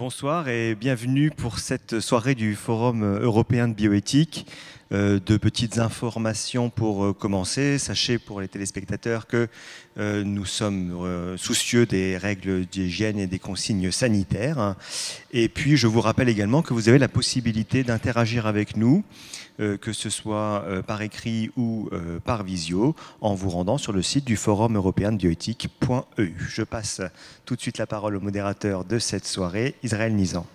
Bonsoir et bienvenue pour cette soirée du Forum européen de bioéthique. Deux petites informations pour commencer. Sachez pour les téléspectateurs que nous sommes soucieux des règles d'hygiène et des consignes sanitaires. Et puis je vous rappelle également que vous avez la possibilité d'interagir avec nous, que ce soit par écrit ou par visio, en vous rendant sur le site du Forum européen de bioéthique.eu. Je passe tout de suite la parole au modérateur de cette soirée, Israël Nizan.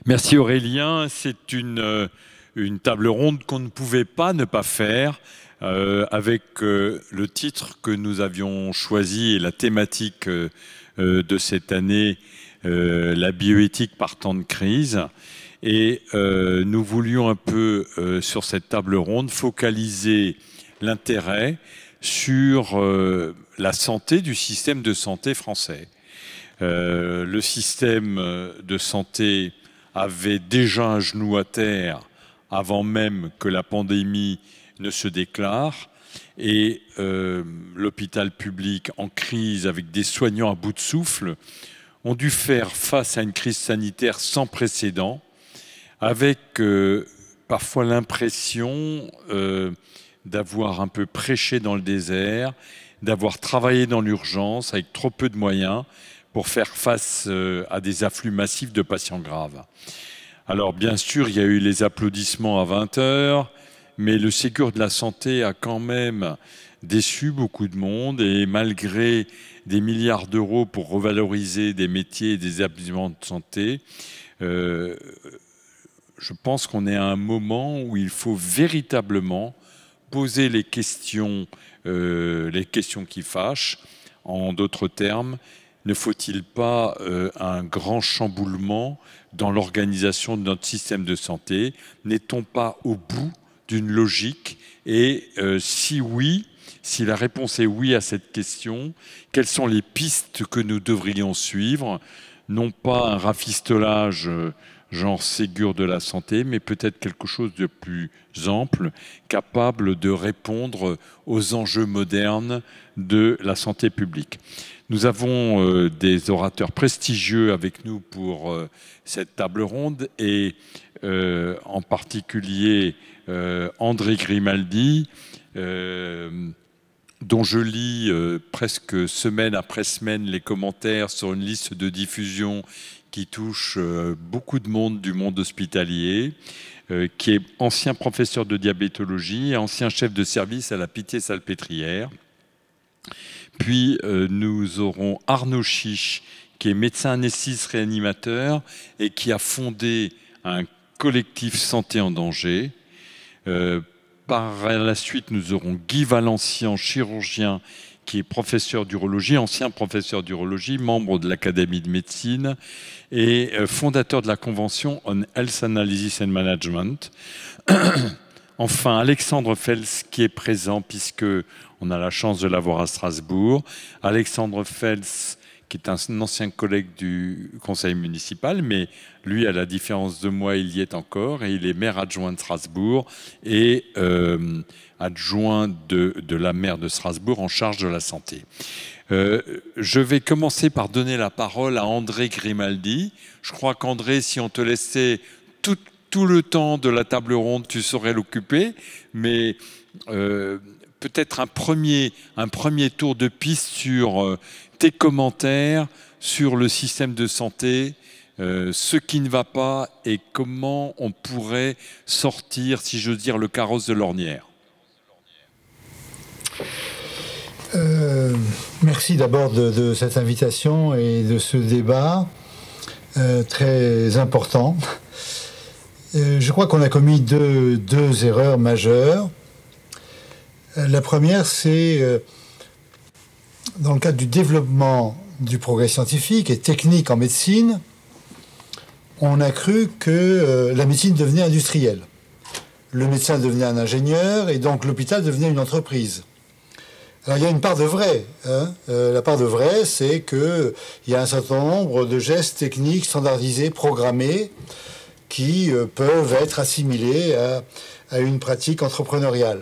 Merci Aurélien. C'est une table ronde qu'on ne pouvait pas ne pas faire avec le titre que nous avions choisi et la thématique de cette année, la bioéthique par temps de crise. Et nous voulions un peu, sur cette table ronde, focaliser l'intérêt sur la santé du système de santé français. Le système de santé avait déjà un genou à terre avant même que la pandémie ne se déclare. Et l'hôpital public en crise, avec des soignants à bout de souffle, ont dû faire face à une crise sanitaire sans précédent, avec parfois l'impression d'avoir un peu prêché dans le désert, d'avoir travaillé dans l'urgence avec trop peu de moyens pour faire face à des afflux massifs de patients graves. Alors bien sûr, il y a eu les applaudissements à 20 h, mais le Ségur de la santé a quand même déçu beaucoup de monde, et malgré des milliards d'euros pour revaloriser des métiers et des établissements de santé, je pense qu'on est à un moment où il faut véritablement poser les questions qui fâchent. En d'autres termes, ne faut-il pas un grand chamboulement dans l'organisation de notre système de santé? N'est-on pas au bout d'une logique? Et si oui, si la réponse est oui à cette question, quelles sont les pistes que nous devrions suivre? Non pas un rafistolage genre Ségur de la santé, mais peut-être quelque chose de plus ample, capable de répondre aux enjeux modernes de la santé publique. Nous avons des orateurs prestigieux avec nous pour cette table ronde, et en particulier André Grimaldi, dont je lis presque semaine après semaine les commentaires sur une liste de diffusion qui touche beaucoup de monde du monde hospitalier, qui est ancien professeur de diabétologie et ancien chef de service à la Pitié-Salpêtrière. Puis nous aurons Arnaud Chiche, qui est médecin anesthésiste réanimateur et qui a fondé un collectif Santé en danger. Par la suite, nous aurons Guy Valencian, chirurgien, qui est professeur d'urologie, ancien professeur d'urologie, membre de l'Académie de médecine et fondateur de la Convention on Health Analysis and Management. Enfin, Alexandre Fels, qui est présent, puisque on a la chance de l'avoir à Strasbourg. Alexandre Fels, qui est un ancien collègue du conseil municipal, mais lui, à la différence de moi, il y est encore, et il est maire adjoint de Strasbourg et adjoint de la maire de Strasbourg en charge de la santé. Je vais commencer par donner la parole à André Grimaldi. Je crois qu'André, si on te laissait tout le temps de la table ronde, tu saurais l'occuper, mais peut-être un premier tour de piste sur tes commentaires sur le système de santé, ce qui ne va pas et comment on pourrait sortir, si j'ose dire, le carrosse de l'ornière. Merci d'abord de cette invitation et de ce débat très important. Je crois qu'on a commis deux erreurs majeures. La première, c'est dans le cadre du développement du progrès scientifique et technique en médecine, on a cru que la médecine devenait industrielle. Le médecin devenait un ingénieur et donc l'hôpital devenait une entreprise. Alors il y a une part de vrai. La part de vrai, c'est qu'il y a un certain nombre de gestes techniques standardisés, programmés, qui peuvent être assimilés à une pratique entrepreneuriale.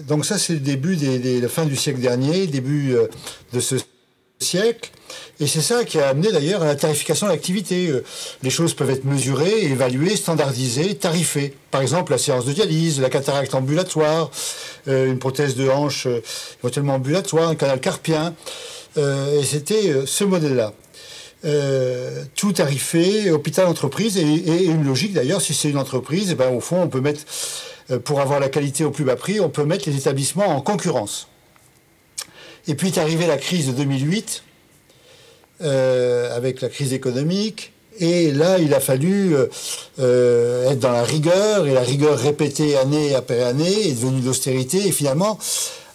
Donc ça, c'est le début la fin du siècle dernier, début de ce siècle. Et c'est ça qui a amené d'ailleurs à la tarification de l'activité. Les choses peuvent être mesurées, évaluées, standardisées, tarifées. Par exemple, la séance de dialyse, la cataracte ambulatoire, une prothèse de hanche éventuellement ambulatoire, un canal carpien. Et c'était ce modèle-là. Tout tarifé, hôpital-entreprise, et une logique d'ailleurs, si c'est une entreprise, au fond, on peut mettre, pour avoir la qualité au plus bas prix, on peut mettre les établissements en concurrence. Et puis est arrivée la crise de 2008, avec la crise économique, et là, il a fallu être dans la rigueur, et la rigueur répétée année après année est devenue de l'austérité, et finalement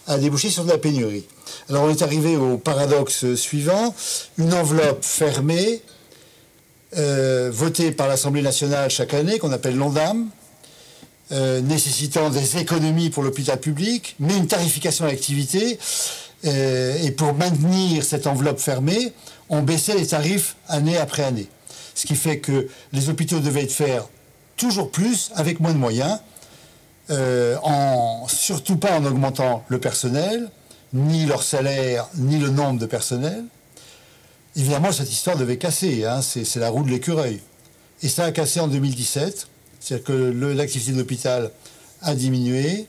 a débouché sur de la pénurie. Alors on est arrivé au paradoxe suivant, une enveloppe fermée, votée par l'Assemblée nationale chaque année, qu'on appelle l'ONDAM, nécessitant des économies pour l'hôpital public, mais une tarification à l'activité. Et pour maintenir cette enveloppe fermée, on baissait les tarifs année après année. Ce qui fait que les hôpitaux devaient faire toujours plus avec moins de moyens, surtout pas en augmentant le personnel, ni leur salaire, ni le nombre de personnel. Évidemment, cette histoire devait casser, hein, c'est la roue de l'écureuil. Et ça a cassé en 2017, c'est-à-dire que l'activité de l'hôpital a diminué.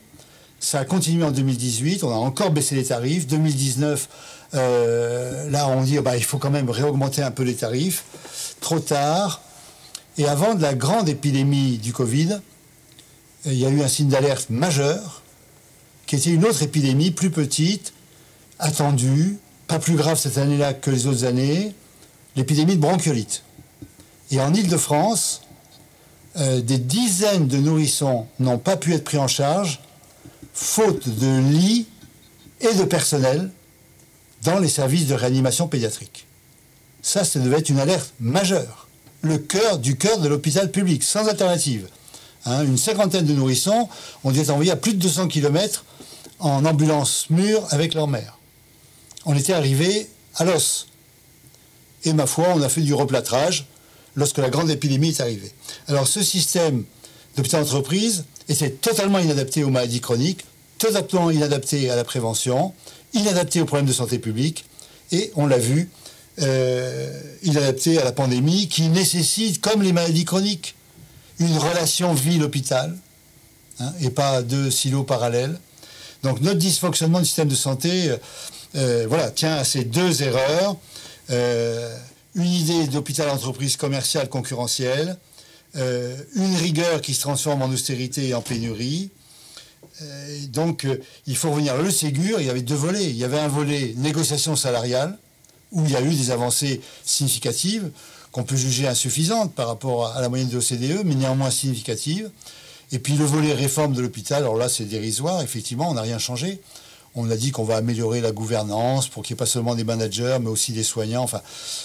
Ça a continué en 2018, on a encore baissé les tarifs. 2019, là on dit il faut quand même réaugmenter un peu les tarifs. Trop tard. Et avant de la grande épidémie du Covid, il y a eu un signe d'alerte majeur, qui était une autre épidémie plus petite, attendue, pas plus grave cette année-là que les autres années, l'épidémie de bronchiolite. Et en Île-de-France, des dizaines de nourrissons n'ont pas pu être pris en charge, faute de lits et de personnel dans les services de réanimation pédiatrique. Ça devait être une alerte majeure. Le cœur de l'hôpital public, sans alternative. Hein, une cinquantaine de nourrissons ont dû être envoyés à plus de 200 km en ambulance mûre avec leur mère. On était arrivé à l'os. Et ma foi, on a fait du replâtrage lorsque la grande épidémie est arrivée. Alors ce système d'hôpital-entreprise était totalement inadapté aux maladies chroniques, totalement inadapté à la prévention, inadapté aux problèmes de santé publique, et on l'a vu, inadapté à la pandémie, qui nécessite, comme les maladies chroniques, une relation ville-hôpital, hein, et pas deux silos parallèles. Donc notre dysfonctionnement du système de santé tient à ces deux erreurs. Une idée d'hôpital-entreprise commerciale concurrentielle, une rigueur qui se transforme en austérité et en pénurie. Donc, il faut revenir. Le Ségur, il y avait deux volets. Il y avait un volet négociation salariale, où il y a eu des avancées significatives, qu'on peut juger insuffisantes par rapport à la moyenne de l'OCDE, mais néanmoins significatives. Et puis le volet réforme de l'hôpital, alors là, c'est dérisoire. Effectivement, on n'a rien changé. On a dit qu'on va améliorer la gouvernance pour qu'il n'y ait pas seulement des managers, mais aussi des soignants. Enfin,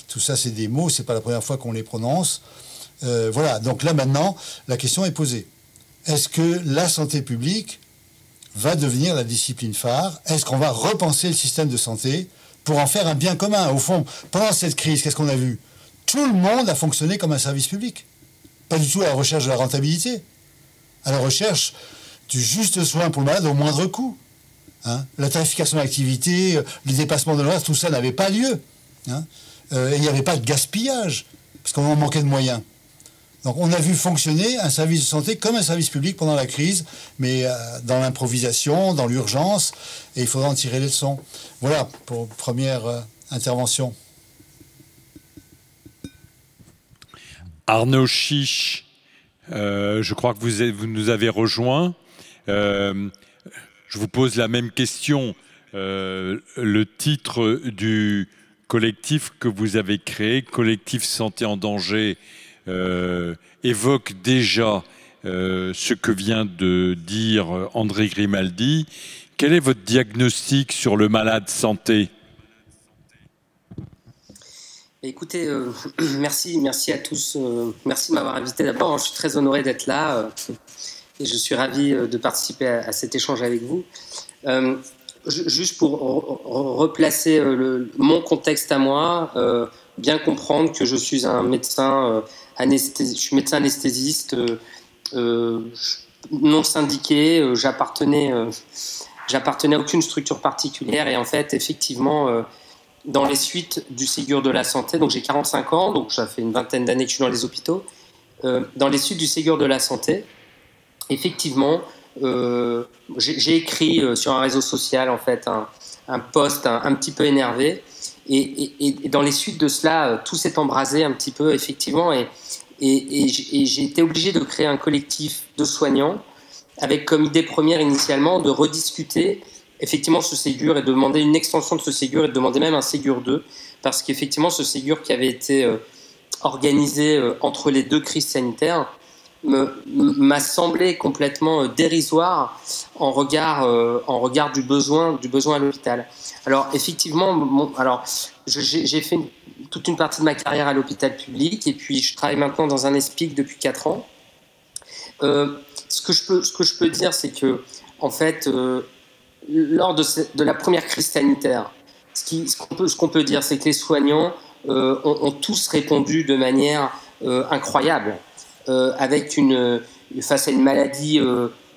tout ça, c'est des mots. C'est pas la première fois qu'on les prononce. Voilà. Donc là, maintenant, la question est posée. Est-ce que la santé publique va devenir la discipline phare? Est-ce qu'on va repenser le système de santé pour en faire un bien commun? Au fond, pendant cette crise, qu'est-ce qu'on a vu? Tout le monde a fonctionné comme un service public. Pas du tout à la recherche de la rentabilité, à la recherche du juste soin pour le malade au moindre coût. Hein, la tarification de l'activité, les dépassements de l'horaire, tout ça n'avait pas lieu. Hein, et il n'y avait pas de gaspillage, parce qu'on en manquait de moyens. Donc on a vu fonctionner un service de santé comme un service public pendant la crise, mais dans l'improvisation, dans l'urgence, et il faudra en tirer les leçons. Voilà pour première intervention. Arnaud Chiche, je crois que vous nous avez rejoint. Je vous pose la même question. Le titre du collectif que vous avez créé, Collectif Santé en danger, évoque déjà ce que vient de dire André Grimaldi. Quel est votre diagnostic sur le malade santé ? Écoutez, merci à tous. Merci de m'avoir invité. D'abord, je suis très honoré d'être là et je suis ravi de participer à cet échange avec vous. Juste pour replacer mon contexte à moi, bien comprendre que je suis un médecin je suis médecin anesthésiste non syndiqué. J'appartenais à aucune structure particulière et en fait, effectivement, dans les suites du Ségur de la santé. Donc j'ai 45 ans, donc ça fait une vingtaine d'années que je suis dans les hôpitaux. Dans les suites du Ségur de la santé, effectivement, j'ai écrit sur un réseau social en fait un post un petit peu énervé. Et dans les suites de cela, tout s'est embrasé un petit peu, effectivement. Et j'ai été obligé de créer un collectif de soignants avec comme idée première initialement de rediscuter effectivement ce Ségur et de demander une extension de ce Ségur et de demander même un Ségur 2. Parce qu'effectivement, ce Ségur qui avait été organisé entre les deux crises sanitaires m'a semblé complètement dérisoire en regard du besoin à l'hôpital. Alors effectivement, j'ai fait toute une partie de ma carrière à l'hôpital public et puis je travaille maintenant dans un ESPIC depuis 4 ans. Ce que je peux dire, c'est que en fait, lors de la première crise sanitaire, ce qu'on peut dire, c'est que les soignants ont tous répondu de manière incroyable. Face à une maladie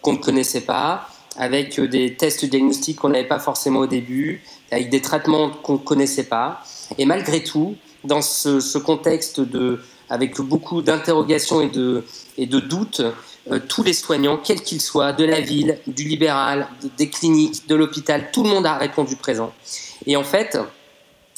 qu'on ne connaissait pas, avec des tests diagnostiques qu'on n'avait pas forcément au début, avec des traitements qu'on ne connaissait pas. Et malgré tout, dans ce contexte avec beaucoup d'interrogations et de doutes, tous les soignants, quels qu'ils soient, de la ville, du libéral, des cliniques, de l'hôpital, tout le monde a répondu présent. Et en fait,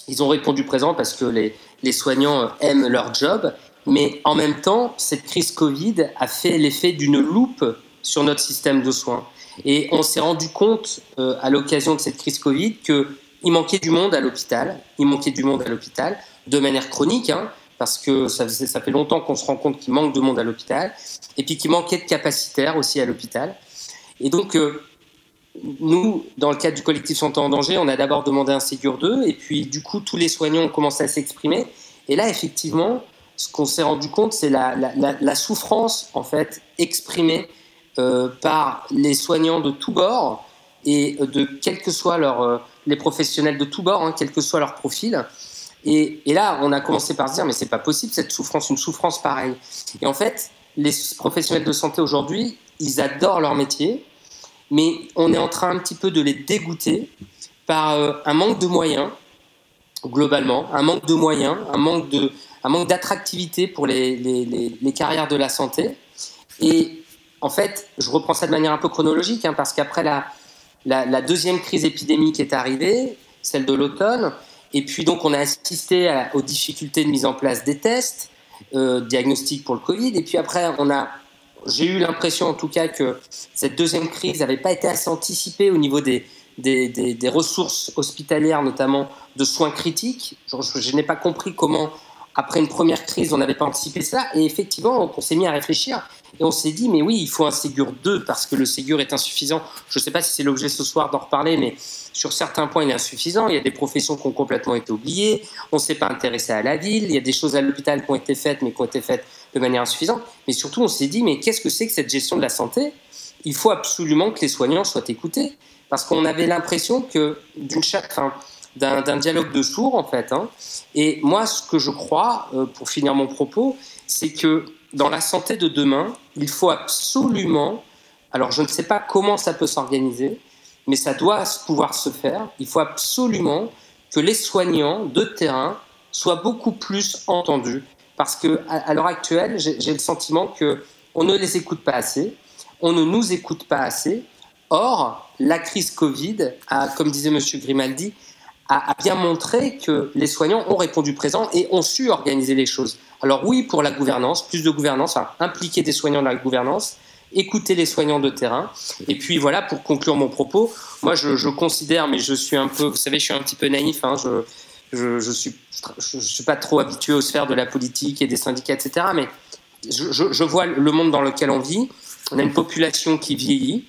ils ont répondu présent parce que les soignants aiment leur job. Mais en même temps, cette crise Covid a fait l'effet d'une loupe sur notre système de soins. Et on s'est rendu compte, à l'occasion de cette crise Covid, qu'il manquait du monde à l'hôpital. Il manquait du monde à l'hôpital, de manière chronique, parce que ça fait longtemps qu'on se rend compte qu'il manque de monde à l'hôpital, et puis qu'il manquait de capacitaires aussi à l'hôpital. Et donc, nous, dans le cadre du collectif Santé en danger, on a d'abord demandé un Ségur 2, et puis du coup, tous les soignants ont commencé à s'exprimer. Et là, effectivement, ce qu'on s'est rendu compte, c'est la souffrance en fait exprimée par les soignants de tous bords et quels que soient les professionnels de tous bords, quel que soit leur profil. Et là, on a commencé par se dire mais c'est pas possible cette souffrance, une souffrance pareille. Et en fait, les professionnels de santé aujourd'hui, ils adorent leur métier, mais on est en train un petit peu de les dégoûter par un manque de moyens globalement, un manque de moyens, un manque d'attractivité pour les carrières de la santé. Et en fait, je reprends ça de manière un peu chronologique, parce qu'après la deuxième crise épidémique est arrivée, celle de l'automne, et puis donc on a assisté aux difficultés de mise en place des tests diagnostiques pour le Covid, et puis après j'ai eu l'impression en tout cas que cette deuxième crise n'avait pas été assez anticipée au niveau des ressources hospitalières, notamment de soins critiques. Je n'ai pas compris comment, après une première crise, on n'avait pas anticipé ça. Et effectivement, on s'est mis à réfléchir et on s'est dit, mais oui, il faut un Ségur 2 parce que le Ségur est insuffisant. Je ne sais pas si c'est l'objet ce soir d'en reparler, mais sur certains points, il est insuffisant. Il y a des professions qui ont complètement été oubliées. On ne s'est pas intéressé à la ville. Il y a des choses à l'hôpital qui ont été faites, mais qui ont été faites de manière insuffisante. Mais surtout, on s'est dit, mais qu'est-ce que c'est que cette gestion de la santé ? Il faut absolument que les soignants soient écoutés. Parce qu'on avait l'impression que d'un dialogue de sourds, en fait. Et moi, ce que je crois, pour finir mon propos, c'est que dans la santé de demain, il faut absolument, alors je ne sais pas comment ça peut s'organiser, mais ça doit pouvoir se faire, il faut absolument que les soignants de terrain soient beaucoup plus entendus. Parce qu'à l'heure actuelle, j'ai le sentiment qu'on ne les écoute pas assez, on ne nous écoute pas assez. Or, la crise Covid, comme disait M. Grimaldi, a bien montré que les soignants ont répondu présent et ont su organiser les choses. Alors oui, pour la gouvernance, plus de gouvernance, impliquer des soignants dans la gouvernance, écouter les soignants de terrain. Et puis voilà, pour conclure mon propos, moi je considère, mais je suis un peu, vous savez, je suis un petit peu naïf, je suis pas trop habitué aux sphères de la politique et des syndicats, etc. Mais je vois le monde dans lequel on vit. On a une population qui vieillit.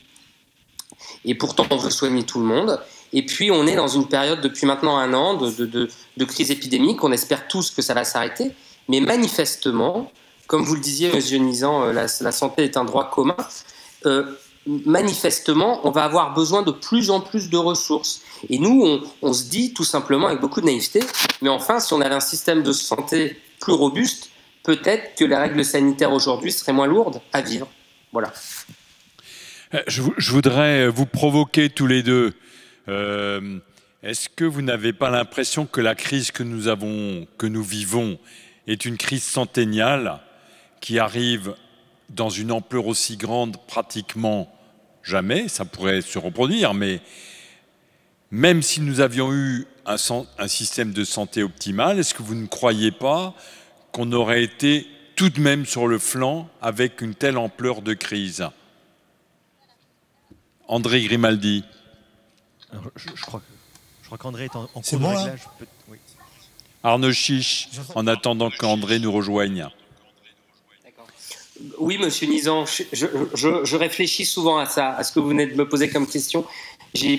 Et pourtant, on veut soigner tout le monde. Et puis, on est dans une période, depuis maintenant 1 an, de crise épidémique. On espère tous que ça va s'arrêter. Mais manifestement, comme vous le disiez, M. Nizan, la santé est un droit commun. Manifestement, on va avoir besoin de plus en plus de ressources. Et nous, on se dit tout simplement, avec beaucoup de naïveté, mais enfin, si on avait un système de santé plus robuste, peut-être que les règles sanitaires aujourd'hui seraient moins lourdes à vivre. Voilà. Je voudrais vous provoquer tous les deux. est-ce que vous n'avez pas l'impression que la crise que nous vivons est une crise centennale qui arrive dans une ampleur aussi grande pratiquement jamais? Ça pourrait se reproduire, mais même si nous avions eu un système de santé optimal, est-ce que vous ne croyez pas qu'on aurait été tout de même sur le flanc avec une telle ampleur de crise? André Grimaldi. Alors, je crois qu'André est en cours C'est de bon, là réglage. Oui. Arnaud Chiche, en attendant qu'André nous rejoigne. Oui, monsieur Nizan, je réfléchis souvent à ça, à ce que vous venez de me poser comme question.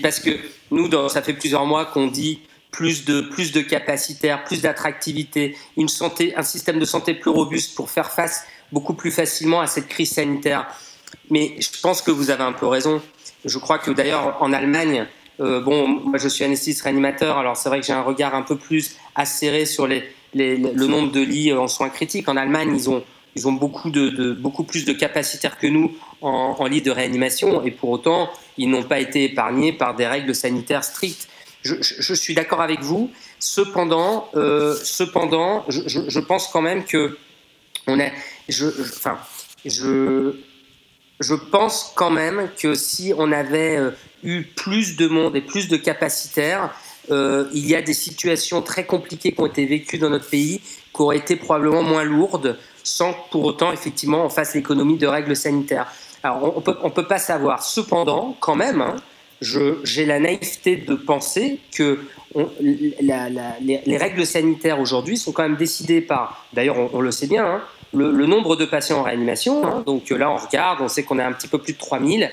Parce que nous, ça fait plusieurs mois qu'on dit plus de capacitaire, plus d'attractivité, un système de santé plus robuste pour faire face beaucoup plus facilement à cette crise sanitaire. Mais je pense que vous avez un peu raison. Je crois que d'ailleurs en Allemagne, moi je suis anesthésiste réanimateur, alors c'est vrai que j'ai un regard un peu plus acéré sur le nombre de lits en soins critiques. En Allemagne, ils ont beaucoup plus de capacitaires que nous en lits de réanimation, et pour autant, ils n'ont pas été épargnés par des règles sanitaires strictes. Je suis d'accord avec vous. Cependant, je pense quand même que je pense quand même que si on avait eu plus de monde et plus de capacitaires, il y a des situations très compliquées qui ont été vécues dans notre pays, qui auraient été probablement moins lourdes, sans que pour autant, effectivement, on fasse l'économie de règles sanitaires. Alors, on peut pas savoir. Cependant, quand même, j'ai la naïveté de penser que les règles sanitaires aujourd'hui sont quand même décidées par, d'ailleurs on le sait bien, le nombre de patients en réanimation. Donc là, on regarde, on sait qu'on est un petit peu plus de 3000.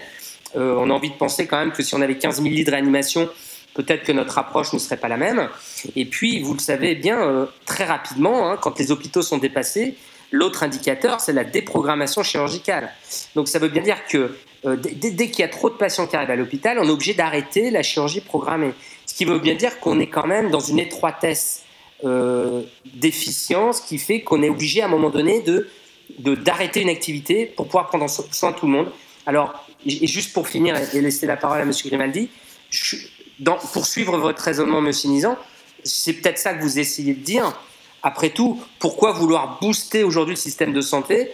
On a envie de penser quand même que si on avait 15 000 lits de réanimation, peut-être que notre approche ne serait pas la même. Et puis, vous le savez bien, très rapidement, quand les hôpitaux sont dépassés, l'autre indicateur, c'est la déprogrammation chirurgicale. Donc ça veut bien dire que dès qu'il y a trop de patients qui arrivent à l'hôpital, on est obligé d'arrêter la chirurgie programmée. Ce qui veut bien dire qu'on est quand même dans une étroitesse d'efficience qui fait qu'on est obligé à un moment donné d'arrêter une activité pour pouvoir prendre soin de tout le monde. Alors, et juste pour finir et laisser la parole à M. Grimaldi, pour suivre votre raisonnement, M. Nizan, c'est peut-être ça que vous essayez de dire. Après tout, pourquoi vouloir booster aujourd'hui le système de santé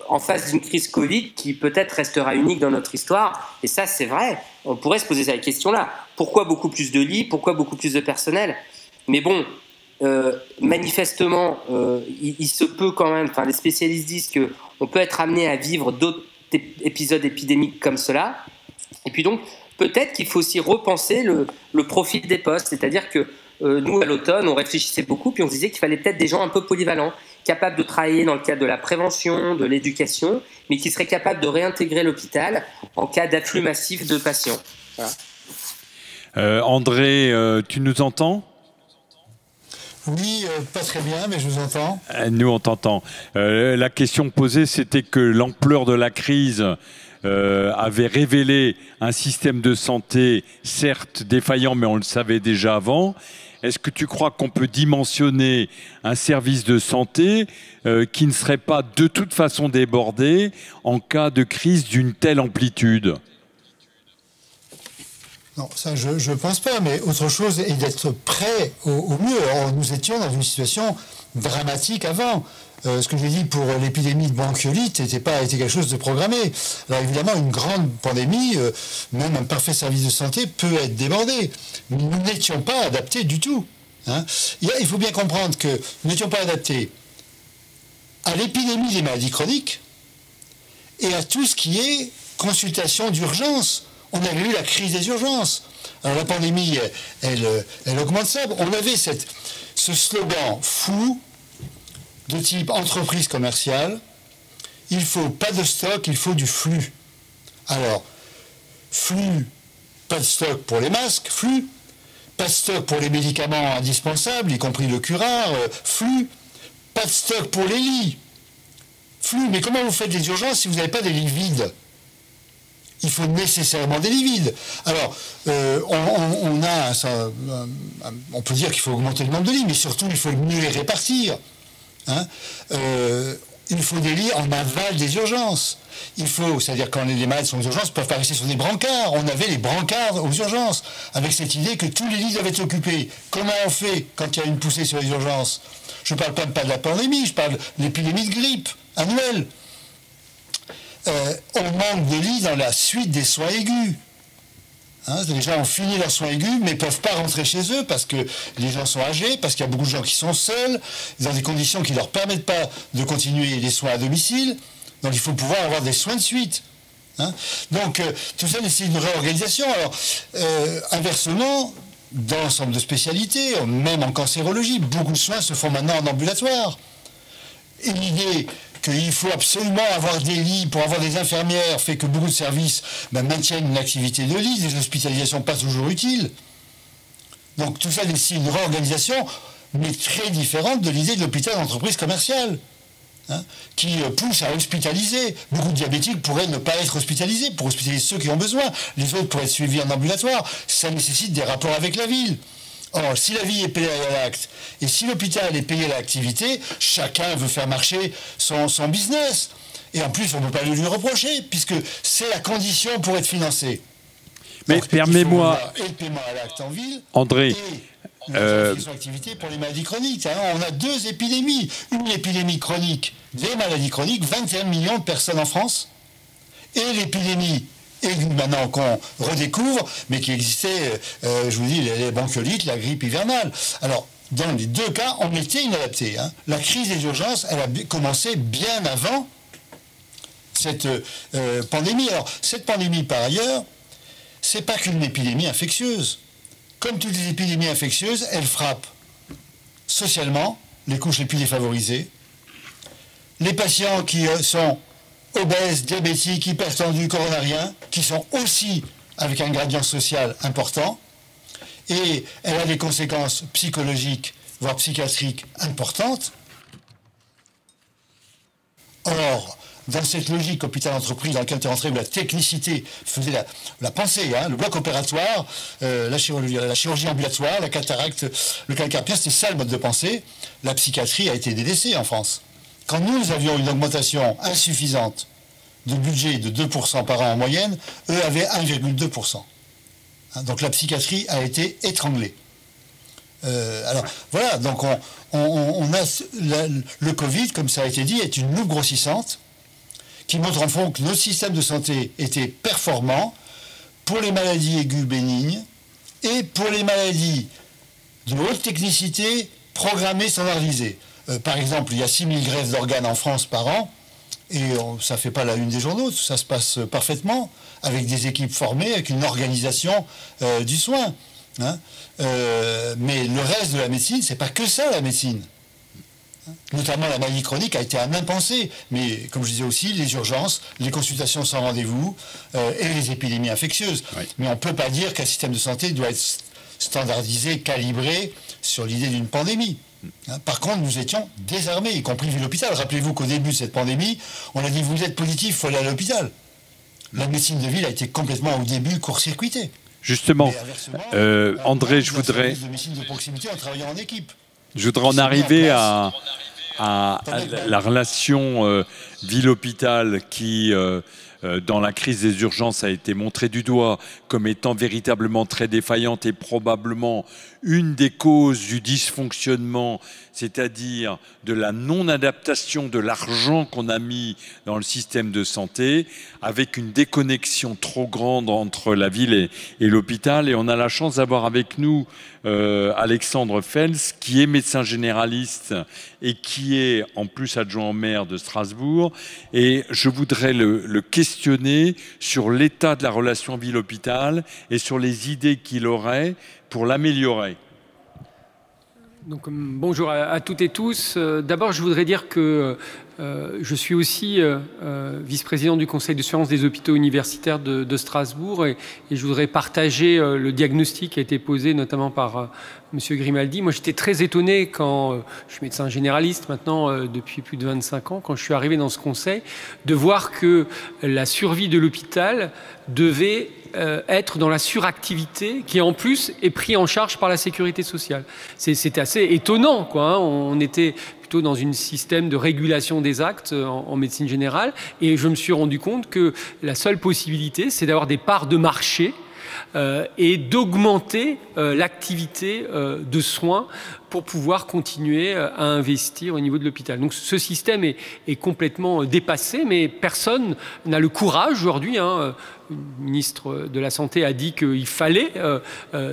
en face d'une crise Covid qui peut-être restera unique dans notre histoire? Et ça, c'est vrai. On pourrait se poser cette question-là. Pourquoi beaucoup plus de lits? Pourquoi beaucoup plus de personnel? Mais bon, manifestement, il se peut quand même, les spécialistes disent qu'on peut être amené à vivre d'autres épisodes épidémiques comme cela. Et puis donc, peut-être qu'il faut aussi repenser le profil des postes. C'est-à-dire que nous, à l'automne, on réfléchissait beaucoup, puis on se disait qu'il fallait peut-être des gens un peu polyvalents, capables de travailler dans le cadre de la prévention, de l'éducation, mais qui seraient capables de réintégrer l'hôpital en cas d'afflux massif de patients. Voilà. André, tu nous entends ? Oui, pas très bien, mais je vous entends. Nous, on t'entend. La question posée, c'était que l'ampleur de la crise avait révélé un système de santé, certes défaillant, mais on le savait déjà avant. Est-ce que tu crois qu'on peut dimensionner un service de santé qui ne serait pas de toute façon débordé en cas de crise d'une telle amplitude ? Non, ça je ne pense pas, mais autre chose est d'être prêt au mieux. Alors, nous étions dans une situation dramatique avant. Ce que j'ai dit pour l'épidémie de bronchiolite était quelque chose de programmé. Alors évidemment, une grande pandémie, même un parfait service de santé peut être débordé. Mais nous n'étions pas adaptés du tout. Il faut bien comprendre que nous n'étions pas adaptés à l'épidémie des maladies chroniques et à tout ce qui est consultation d'urgence. On avait eu la crise des urgences. Alors la pandémie, elle augmente ça. On avait ce slogan fou de type entreprise commerciale. Il faut pas de stock, il faut du flux. Alors, flux, pas de stock pour les masques, flux, pas de stock pour les médicaments indispensables, y compris le curare, flux, pas de stock pour les lits, flux. Mais comment vous faites des urgences si vous n'avez pas des lits vides ? Il faut nécessairement des lits vides. Alors, on peut dire qu'il faut augmenter le nombre de lits, mais surtout, il faut mieux les répartir. Il faut des lits en aval des urgences. Il faut, c'est-à-dire quand les malades sont aux urgences, ils ne peuvent pas rester sur des brancards. On avait les brancards aux urgences, avec cette idée que tous les lits doivent être occupés. Comment on fait quand il y a une poussée sur les urgences? Je ne parle pas de la pandémie, je parle de l'épidémie de grippe annuelle. On manque de lits dans la suite des soins aigus. Les gens ont fini leurs soins aigus, mais ne peuvent pas rentrer chez eux parce que les gens sont âgés, parce qu'il y a beaucoup de gens qui sont seuls, dans des conditions qui ne leur permettent pas de continuer les soins à domicile. Donc il faut pouvoir avoir des soins de suite. Donc tout ça nécessite une réorganisation. Alors, inversement, dans l'ensemble de spécialités, même en cancérologie, beaucoup de soins se font maintenant en ambulatoire. Et l'idée qu'il faut absolument avoir des lits pour avoir des infirmières fait que beaucoup de services maintiennent une activité de lit, des hospitalisations pas toujours utiles. Donc tout ça nécessite une réorganisation, mais très différente de l'idée de l'hôpital d'entreprise commerciale, qui pousse à hospitaliser. Beaucoup de diabétiques pourraient ne pas être hospitalisés, pour hospitaliser ceux qui ont besoin. Les autres pourraient être suivis en ambulatoire. Ça nécessite des rapports avec la ville. Or, si la vie est payée à l'acte, et si l'hôpital est payé à l'activité, chacun veut faire marcher son business. Et en plus, on ne peut pas le lui reprocher, puisque c'est la condition pour être financé. Mais permets-moi, et le paiement à l'acte en ville, André, et son activité pour les maladies chroniques. On a deux épidémies. Une épidémie chronique, des maladies chroniques, 21 millions de personnes en France, et l'épidémie aiguë maintenant qu'on redécouvre, mais qui existait, je vous dis, les bronchiolites, la grippe hivernale. Alors, dans les deux cas, on était inadaptés. La crise des urgences, elle a commencé bien avant cette pandémie. Alors, cette pandémie, par ailleurs, c'est pas qu'une épidémie infectieuse. Comme toutes les épidémies infectieuses, elle frappe socialement les couches les plus défavorisées, les patients qui sont obèses, diabétiques, hypertendus, coronariens, qui sont aussi avec un gradient social important, et elle a des conséquences psychologiques, voire psychiatriques importantes. Or, dans cette logique hôpital-entreprise dans laquelle tu es rentré, où la technicité faisait la pensée, le bloc opératoire, la chirurgie ambulatoire, la cataracte, le calcarpien, c'était ça le mode de pensée. La psychiatrie a été délaissée en France. Quand nous avions une augmentation insuffisante de budget de 2% par an en moyenne, eux avaient 1,2%. Donc la psychiatrie a été étranglée. Alors voilà, donc on a le Covid, comme ça a été dit, est une loupe grossissante qui montre en fond que notre système de santé était performant pour les maladies aiguës bénignes et pour les maladies de haute technicité programmées standardisées. Par exemple, il y a 6000 greffes d'organes en France par an, et ça ne fait pas la une des journaux, ça se passe parfaitement, avec des équipes formées, avec une organisation du soin. Mais le reste de la médecine, c'est pas que ça la médecine. Notamment la maladie chronique a été un impensé, mais comme je disais aussi, les urgences, les consultations sans rendez-vous et les épidémies infectieuses. Oui. Mais on ne peut pas dire qu'un système de santé doit être standardisé, calibré sur l'idée d'une pandémie. Par contre, nous étions désarmés, y compris vu l'hôpital. Rappelez-vous qu'au début de cette pandémie, on a dit vous êtes positif, il faut aller à l'hôpital. La médecine de ville a été complètement au début court-circuitée. Justement, André, je voudrais... de médecine de proximité en travaillant en équipe. Je voudrais en arriver à la relation ville-hôpital qui, dans la crise des urgences, a été montrée du doigt comme étant véritablement très défaillante et probablement une des causes du dysfonctionnement, c'est-à-dire de la non-adaptation de l'argent qu'on a mis dans le système de santé, avec une déconnexion trop grande entre la ville et l'hôpital. Et on a la chance d'avoir avec nous Alexandre Fels, qui est médecin généraliste et qui est en plus adjoint au maire de Strasbourg. Et je voudrais le questionner sur l'état de la relation ville-hôpital et sur les idées qu'il aurait pour l'améliorer. Donc, bonjour à toutes et tous. D'abord, je voudrais dire que je suis aussi vice-président du conseil de surveillance des hôpitaux universitaires de Strasbourg et je voudrais partager le diagnostic qui a été posé notamment par M. Grimaldi. Moi, j'étais très étonné quand je suis médecin généraliste maintenant depuis plus de 25 ans, quand je suis arrivé dans ce conseil, de voir que la survie de l'hôpital devait être dans la suractivité qui en plus est pris en charge par la sécurité sociale. C'était assez étonnant, quoi. On était plutôt dans un système de régulation des actes en médecine générale. Et je me suis rendu compte que la seule possibilité, c'est d'avoir des parts de marché et d'augmenter l'activité de soins pour pouvoir continuer à investir au niveau de l'hôpital. Donc ce système est complètement dépassé, mais personne n'a le courage aujourd'hui. Le ministre de la Santé a dit qu'il fallait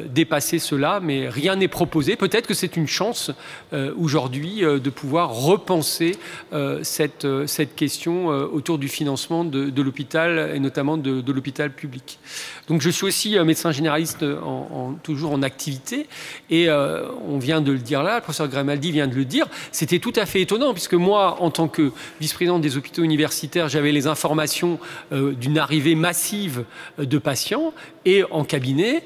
dépasser cela, mais rien n'est proposé. Peut-être que c'est une chance aujourd'hui de pouvoir repenser cette question autour du financement de l'hôpital et notamment de l'hôpital public. Donc je suis aussi médecin généraliste toujours en activité et on vient de le dire là, le professeur Grimaldi vient de le dire, c'était tout à fait étonnant puisque moi, en tant que vice-président des hôpitaux universitaires, j'avais les informations d'une arrivée massive de patients et en cabinet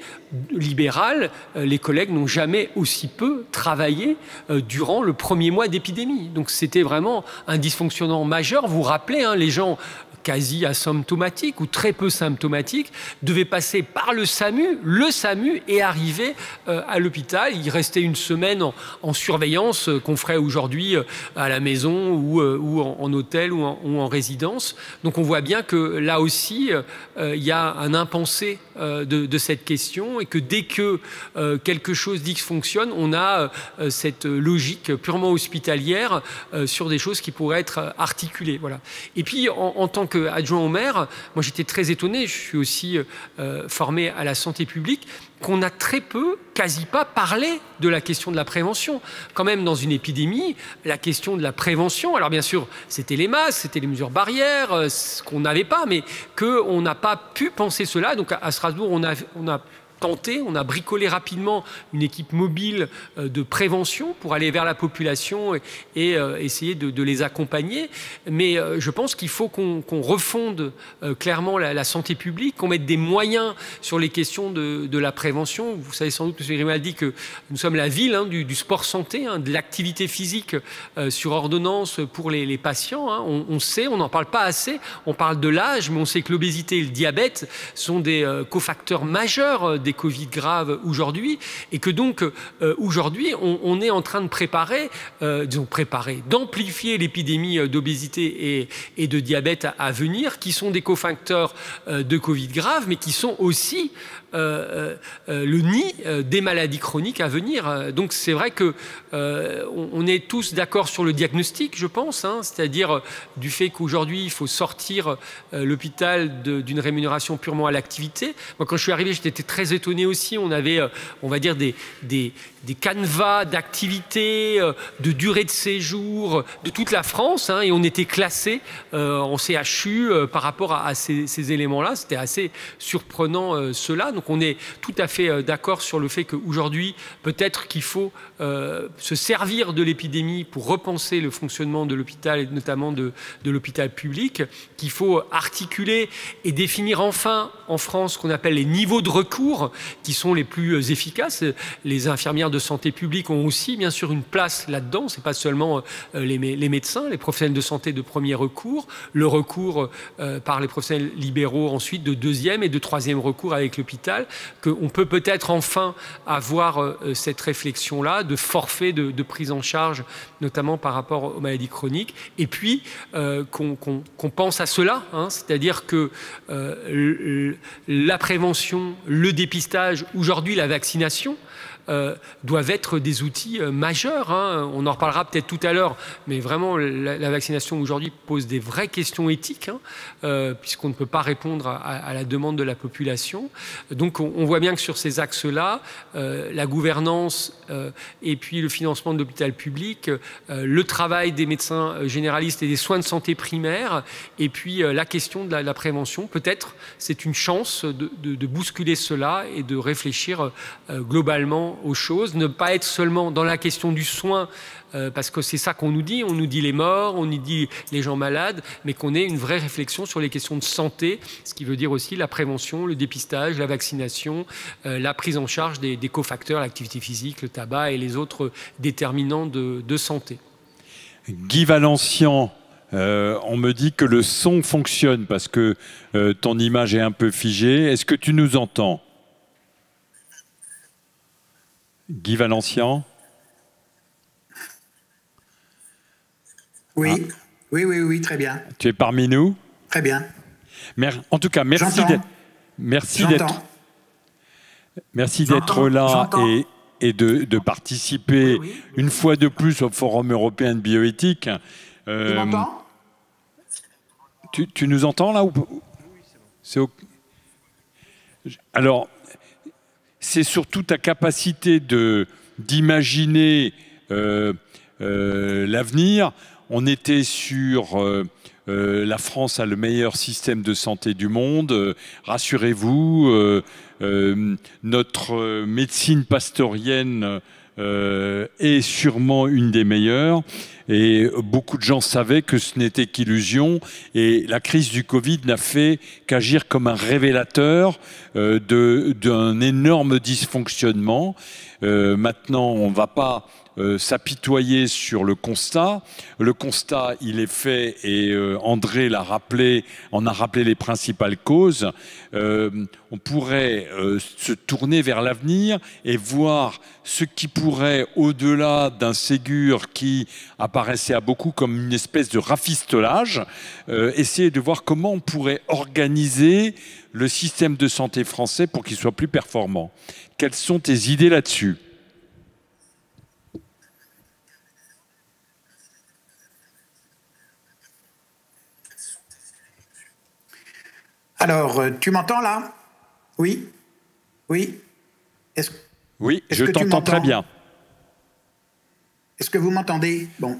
libéral, les collègues n'ont jamais aussi peu travaillé durant le premier mois d'épidémie. Donc c'était vraiment un dysfonctionnement majeur. Vous vous rappelez, les gens quasi asymptomatiques ou très peu symptomatiques, devaient passer par le SAMU et arriver à l'hôpital. Il restait une semaine en surveillance qu'on ferait aujourd'hui à la maison ou en hôtel ou en résidence. Donc on voit bien que là aussi, il y a un impensé de cette question et que dès que quelque chose dysfonctionne, on a cette logique purement hospitalière sur des choses qui pourraient être articulées. Voilà. Et puis, en tant qu'adjoint au maire, moi j'étais très étonné, je suis aussi formé à la santé publique, qu'on a très peu, quasi pas parlé de la question de la prévention. Quand même, dans une épidémie, la question de la prévention, alors bien sûr, c'était les masques, c'était les mesures barrières, ce qu'on n'avait pas, mais qu'on n'a pas pu penser cela. Donc à Strasbourg, on a tenté, on a bricolé rapidement une équipe mobile de prévention pour aller vers la population et essayer de les accompagner. Mais je pense qu'il faut qu'on refonde clairement la santé publique, qu'on mette des moyens sur les questions de la prévention. Vous savez sans doute, M. Grimaldi, que nous sommes la ville du sport santé, de l'activité physique sur ordonnance pour les patients. On sait, on n'en parle pas assez, on parle de l'âge, mais on sait que l'obésité et le diabète sont des cofacteurs majeurs des Covid graves aujourd'hui, et que donc aujourd'hui on est en train de d'amplifier l'épidémie d'obésité et de diabète à venir, qui sont des cofacteurs de Covid graves, mais qui sont aussi le nid des maladies chroniques à venir. Donc c'est vrai que on est tous d'accord sur le diagnostic, je pense, c'est-à-dire du fait qu'aujourd'hui il faut sortir l'hôpital d'une rémunération purement à l'activité. Moi, quand je suis arrivé, j'étais très étonné aussi. On avait, on va dire, des canevas d'activités, de durée de séjour de toute la France, et on était classé en CHU par rapport à ces éléments-là. C'était assez surprenant cela. Donc on est tout à fait d'accord sur le fait qu'aujourd'hui, peut-être qu'il faut se servir de l'épidémie pour repenser le fonctionnement de l'hôpital et notamment de l'hôpital public, qu'il faut articuler et définir enfin en France ce qu'on appelle les niveaux de recours qui sont les plus efficaces. Les infirmières de santé publique ont aussi bien sûr une place là-dedans. C'est pas seulement les médecins, les professionnels de santé de premier recours, le recours par les professionnels libéraux ensuite de deuxième et de troisième recours avec l'hôpital, qu'on peut peut-être enfin avoir cette réflexion-là de forfait de prise en charge, notamment par rapport aux maladies chroniques, et puis qu'on pense à cela, c'est-à-dire que la prévention, le dépistage, aujourd'hui la vaccination, doivent être des outils majeurs. On en reparlera peut-être tout à l'heure, mais vraiment la vaccination aujourd'hui pose des vraies questions éthiques, puisqu'on ne peut pas répondre à la demande de la population. Donc on voit bien que sur ces axes-là, la gouvernance et puis le financement de l'hôpital public, le travail des médecins généralistes et des soins de santé primaires, et puis la question de la prévention, peut-être c'est une chance de bousculer cela et de réfléchir globalement aux choses, ne pas être seulement dans la question du soin, parce que c'est ça qu'on nous dit, on nous dit les morts, on nous dit les gens malades, mais qu'on ait une vraie réflexion sur les questions de santé, ce qui veut dire aussi la prévention, le dépistage, la vaccination, la prise en charge des cofacteurs, l'activité physique, le tabac et les autres déterminants de santé. Guy Valencian, on me dit que le son fonctionne parce que ton image est un peu figée. Est-ce que tu nous entends ? Guy Valencian ? Oui, oui, très bien. Tu es parmi nous? Très bien. En tout cas, merci d'être là et de participer une fois de plus au Forum européen de bioéthique. Tu m'entends? Tu nous entends là ou... C'est OK. Alors, c'est surtout ta capacité d'imaginer l'avenir. On était sur la France a le meilleur système de santé du monde. Rassurez-vous, notre médecine pastorienne est sûrement une des meilleures. Et beaucoup de gens savaient que ce n'était qu'illusion. Et la crise du Covid n'a fait qu'agir comme un révélateur d'un énorme dysfonctionnement. Maintenant, on ne va pas s'apitoyer sur le constat. Le constat, il est fait et André en a rappelé les principales causes. On pourrait se tourner vers l'avenir et voir ce qui pourrait, au-delà d'un Ségur qui apparaissait à beaucoup comme une espèce de rafistolage, essayer de voir comment on pourrait organiser le système de santé français pour qu'il soit plus performant. Quelles sont tes idées là-dessus ? Alors, tu m'entends là? Oui? Oui? Oui, je t'entends très bien. Est-ce que vous m'entendez? Bon.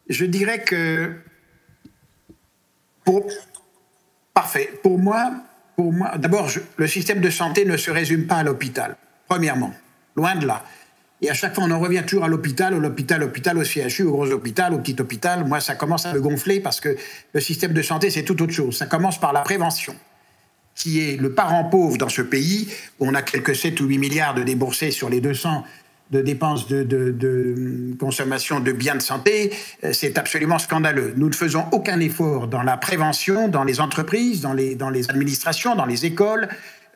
Je dirais que... Parfait. Pour moi, d'abord, le système de santé ne se résume pas à l'hôpital, premièrement. Loin de là. Et à chaque fois, on en revient toujours à l'hôpital, au CHU, au gros hôpital, au petit hôpital. Moi, ça commence à me gonfler parce que le système de santé, c'est tout autre chose. Ça commence par la prévention, qui est le parent pauvre dans ce pays. On a quelques 7 ou 8 milliards de déboursés sur les 200 de dépenses de consommation de biens de santé. C'est absolument scandaleux. Nous ne faisons aucun effort dans la prévention, dans les entreprises, dans les administrations, dans les écoles,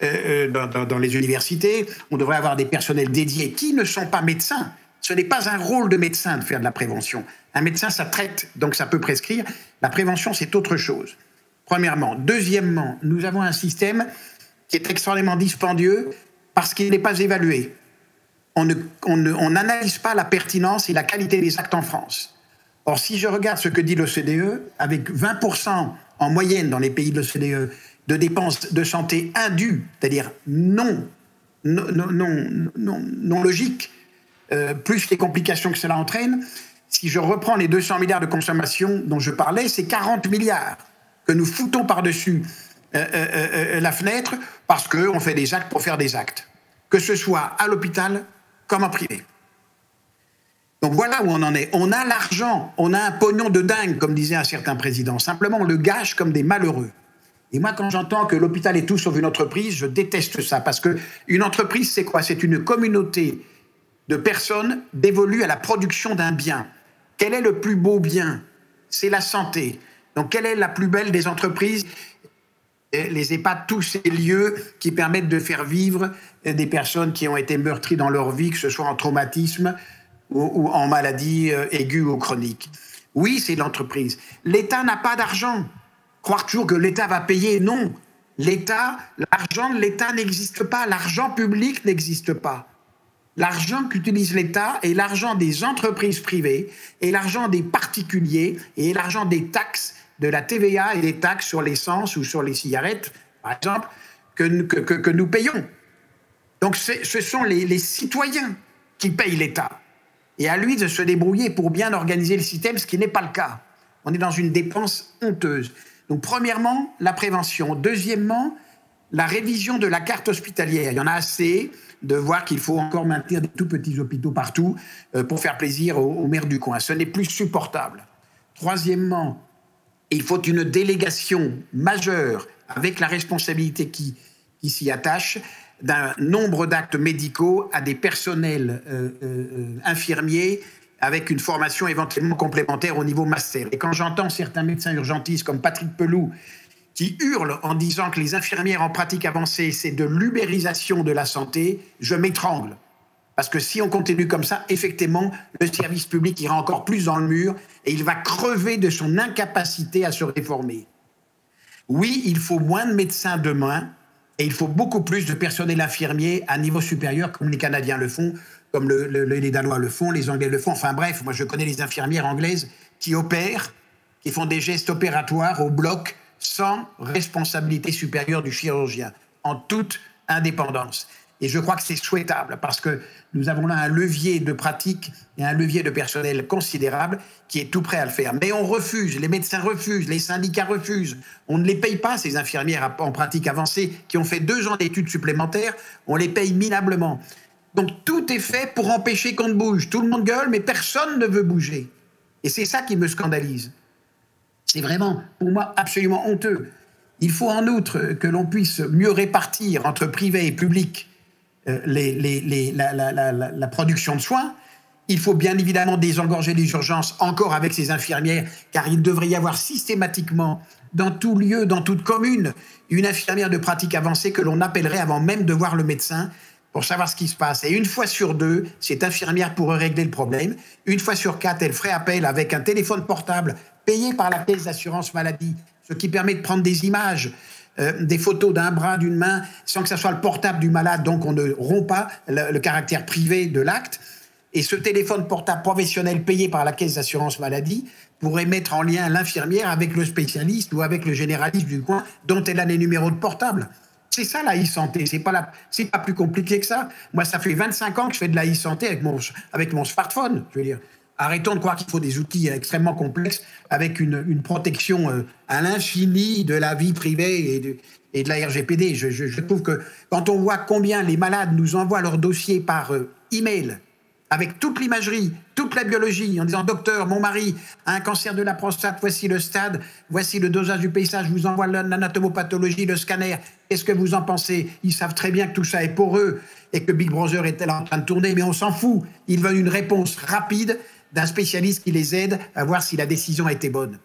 dans les universités. On devrait avoir des personnels dédiés qui ne sont pas médecins. Ce n'est pas un rôle de médecin de faire de la prévention. Un médecin, ça traite, donc ça peut prescrire. La prévention, c'est autre chose. Premièrement. Deuxièmement, nous avons un système qui est extrêmement dispendieux parce qu'il n'est pas évalué. On n'analyse pas la pertinence et la qualité des actes en France. Or, si je regarde ce que dit l'OCDE, avec 20% en moyenne dans les pays de l'OCDE de dépenses de santé indues, c'est-à-dire non logiques, plus les complications que cela entraîne, si je reprends les 200 milliards de consommation dont je parlais, c'est 40 milliards que nous foutons par-dessus la fenêtre parce qu'on fait des actes pour faire des actes, que ce soit à l'hôpital comme en privé. Donc voilà où on en est. On a l'argent, on a un pognon de dingue, comme disait un certain président. Simplement, on le gâche comme des malheureux. Et moi, quand j'entends que l'hôpital est tout sauf une entreprise, je déteste ça. Parce qu'une entreprise, c'est quoi? C'est une communauté de personnes dévolues à la production d'un bien. Quel est le plus beau bien? C'est la santé. Donc, quelle est la plus belle des entreprises? Les EHPAD, tous ces lieux qui permettent de faire vivre des personnes qui ont été meurtries dans leur vie, que ce soit en traumatisme ou en maladie aiguë ou chronique. Oui, c'est l'entreprise. L'État n'a pas d'argent. Croire toujours que l'État va payer, non. L'argent de l'État n'existe pas. L'argent public n'existe pas. L'argent qu'utilise l'État est l'argent des entreprises privées et l'argent des particuliers et l'argent des taxes, de la TVA et des taxes sur l'essence ou sur les cigarettes, par exemple, que nous payons. Donc ce sont les citoyens qui payent l'État. Et à lui de se débrouiller pour bien organiser le système, ce qui n'est pas le cas. On est dans une dépense honteuse. Donc premièrement, la prévention. Deuxièmement, la révision de la carte hospitalière. Il y en a assez de voir qu'il faut encore maintenir des tout petits hôpitaux partout pour faire plaisir aux maires du coin. Ce n'est plus supportable. Troisièmement, il faut une délégation majeure avec la responsabilité qui s'y attache d'un nombre d'actes médicaux à des personnels infirmiers avec une formation éventuellement complémentaire au niveau master. Et quand j'entends certains médecins urgentistes comme Patrick Pelloux qui hurlent en disant que les infirmières en pratique avancée, c'est de l'ubérisation de la santé, je m'étrangle. Parce que si on continue comme ça, effectivement, le service public ira encore plus dans le mur et il va crever de son incapacité à se réformer. Oui, il faut moins de médecins demain et il faut beaucoup plus de personnel infirmier à niveau supérieur, comme les Canadiens le font, comme les Danois le font, les Anglais le font. Enfin bref, moi je connais les infirmières anglaises qui opèrent, qui font des gestes opératoires au bloc sans responsabilité supérieure du chirurgien, en toute indépendance. Et je crois que c'est souhaitable parce que nous avons là un levier de pratique et un levier de personnel considérable qui est tout prêt à le faire. Mais on refuse, les médecins refusent, les syndicats refusent. On ne les paye pas, ces infirmières en pratique avancée qui ont fait 2 ans d'études supplémentaires, on les paye minablement. Donc tout est fait pour empêcher qu'on ne bouge. Tout le monde gueule, mais personne ne veut bouger. Et c'est ça qui me scandalise. C'est vraiment, pour moi, absolument honteux. Il faut en outre que l'on puisse mieux répartir entre privé et public la production de soins. Il faut bien évidemment désengorger les urgences encore avec ces infirmières, car il devrait y avoir systématiquement, dans tout lieu, dans toute commune, une infirmière de pratique avancée que l'on appellerait avant même de voir le médecin pour savoir ce qui se passe. Et 1 fois sur 2, cette infirmière pourrait régler le problème. 1 fois sur 4, elle ferait appel avec un téléphone portable payé par la caisse d'assurance maladie, ce qui permet de prendre des images, des photos d'un bras, d'une main, sans que ce soit le portable du malade, donc on ne rompt pas le caractère privé de l'acte. Et ce téléphone portable professionnel payé par la caisse d'assurance maladie pourrait mettre en lien l'infirmière avec le spécialiste ou avec le généraliste du coin dont elle a les numéros de portable. C'est ça la e-santé, c'est pas plus compliqué que ça. Moi, ça fait 25 ans que je fais de la e-santé avec mon smartphone, je veux dire. Arrêtons de croire qu'il faut des outils extrêmement complexes avec une protection à l'infini de la vie privée et de la RGPD. Je trouve que quand on voit combien les malades nous envoient leurs dossiers par email, avec toute l'imagerie, toute la biologie, en disant « Docteur, mon mari a un cancer de la prostate, voici le stade, voici le dosage du paysage, je vous envoie l'anatomopathologie, le scanner, qu'est-ce que vous en pensez ?» Ils savent très bien que tout ça est pour eux et que Big Brother est là en train de tourner, mais on s'en fout. Ils veulent une réponse rapide d'un spécialiste qui les aide à voir si la décision a été bonne.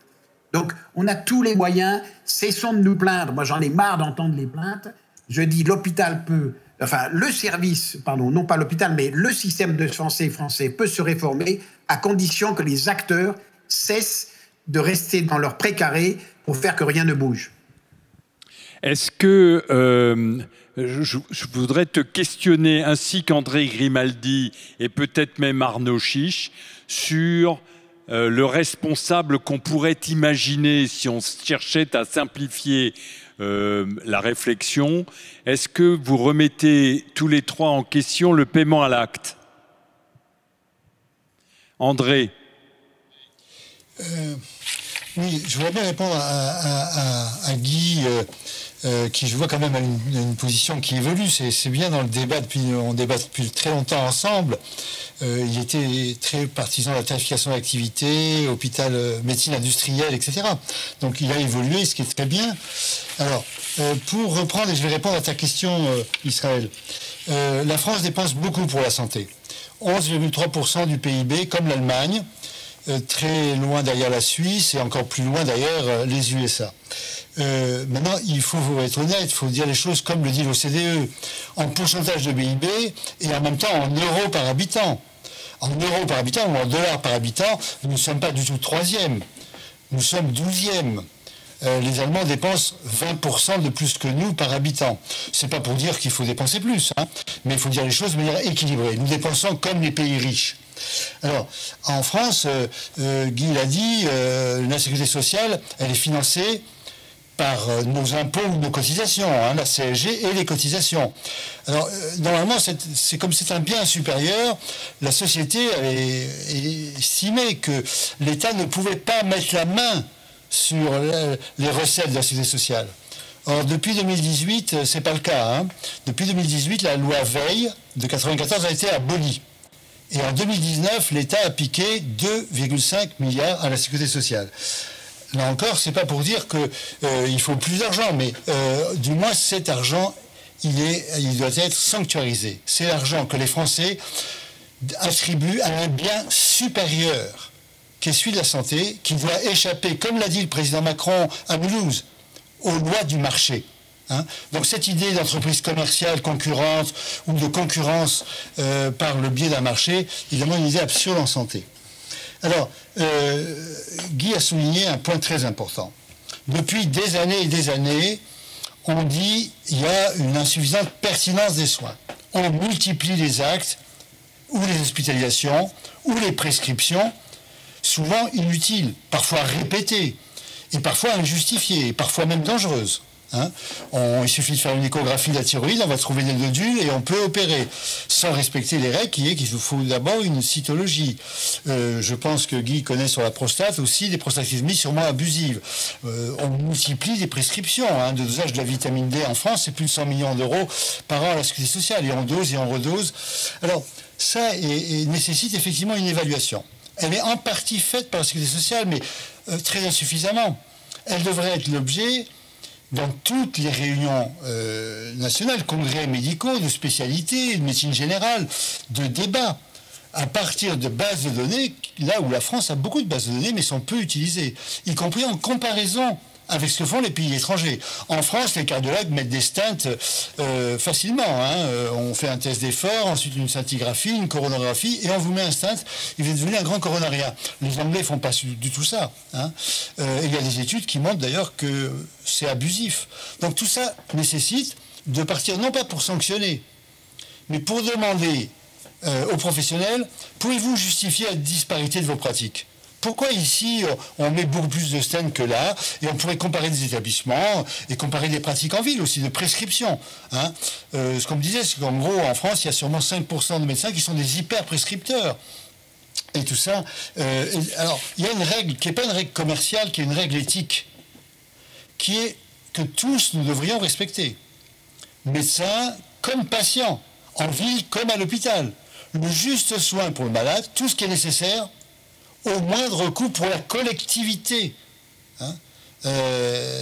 Donc, on a tous les moyens, cessons de nous plaindre. Moi, j'en ai marre d'entendre les plaintes. Je dis, l'hôpital peut... Enfin, le service, pardon, non pas l'hôpital, mais le système de santé français peut se réformer à condition que les acteurs cessent de rester dans leur précaré pour faire que rien ne bouge. Est-ce que... je voudrais te questionner, ainsi qu'André Grimaldi et peut-être même Arnaud Chiche, sur le responsable qu'on pourrait imaginer si on cherchait à simplifier la réflexion. Est-ce que vous remettez tous les 3 en question le paiement à l'acte? André. Oui, je voudrais bien répondre à Guy, qui je vois quand même a une position qui évolue. C'est bien dans le débat, on débat depuis très longtemps ensemble. Il était très partisan de la tarification d'activité, hôpital, médecine industrielle, etc. Donc il a évolué, ce qui est très bien. Alors, pour reprendre, et je vais répondre à ta question, Israël, la France dépense beaucoup pour la santé. 11,3% du PIB, comme l'Allemagne, très loin derrière la Suisse et encore plus loin derrière les USA. Maintenant, il faut être honnête, il faut dire les choses comme le dit l'OCDE, en pourcentage de PIB et en même temps en euros par habitant. En euros par habitant ou en dollars par habitant, nous ne sommes pas du tout 3e, nous sommes 12e. Les Allemands dépensent 20% de plus que nous par habitant. C'est pas pour dire qu'il faut dépenser plus, hein, mais il faut dire les choses de manière équilibrée. Nous dépensons comme les pays riches. Alors, en France, Guy l'a dit, la sécurité sociale, elle est financée par nos impôts ou nos cotisations, hein, la CSG et les cotisations. Alors, normalement, c'est comme c'est un bien supérieur, la société avait estimé que l'État ne pouvait pas mettre la main sur les recettes de la sécurité sociale. Or, depuis 2018, c'est pas le cas. Hein. Depuis 2018, la loi Veil de 1994 a été abolie. Et en 2019, l'État a piqué 2,5 milliards à la sécurité sociale. Là encore, c'est pas pour dire qu'il faut plus d'argent, mais du moins cet argent, il doit être sanctuarisé. C'est l'argent que les Français attribuent à un bien supérieur, qui est celui de la santé, qui doit échapper, comme l'a dit le président Macron à Mulhouse, aux lois du marché. Hein. Donc cette idée d'entreprise commerciale concurrente ou de concurrence par le biais d'un marché, évidemment une idée absurde en santé. Alors, Guy a souligné un point très important. Depuis des années et des années, on dit qu'il y a une insuffisante pertinence des soins. On multiplie les actes, ou les hospitalisations, ou les prescriptions, souvent inutiles, parfois répétées, et parfois injustifiées, et parfois même dangereuses. Hein, il suffit de faire une échographie de la thyroïde, on va trouver des nodules et on peut opérer sans respecter les règles qui est qu'il faut d'abord une cytologie. Je pense que Guy connaît sur la prostate aussi des prostatismies sûrement abusives. On multiplie les prescriptions. Hein, de dosage de la vitamine D en France, c'est plus de 100 millions d'euros par an à la sécurité sociale, et on dose et on redose. Alors ça nécessite effectivement une évaluation. Elle est en partie faite par la sécurité sociale, mais très insuffisamment. Elle devrait être l'objet dans toutes les réunions nationales, congrès médicaux, de spécialités, de médecine générale, de débats, à partir de bases de données, là où la France a beaucoup de bases de données, mais sont peu utilisées, y compris en comparaison avec ce que font les pays étrangers. En France, les cardiologues mettent des stents facilement. Hein. On fait un test d'effort, ensuite une scintigraphie, une coronographie, et on vous met un stent, il va devenir un grand coronarien. Les Anglais ne font pas du tout ça. Hein. Il y a des études qui montrent d'ailleurs que c'est abusif. Donc tout ça nécessite de partir, non pas pour sanctionner, mais pour demander aux professionnels, pouvez-vous justifier la disparité de vos pratiques ? Pourquoi ici on met beaucoup plus de stents que là, et on pourrait comparer des établissements et comparer des pratiques en ville aussi, de prescription. Hein. Ce qu'on me disait, c'est qu'en gros, en France, il y a sûrement 5% de médecins qui sont des hyper-prescripteurs. Et tout ça. Alors, il y a une règle qui n'est pas une règle commerciale, qui est une règle éthique, qui est que tous nous devrions respecter. Médecins comme patients, en ville comme à l'hôpital. Le juste soin pour le malade, tout ce qui est nécessaire, au moindre coût pour la collectivité. Hein.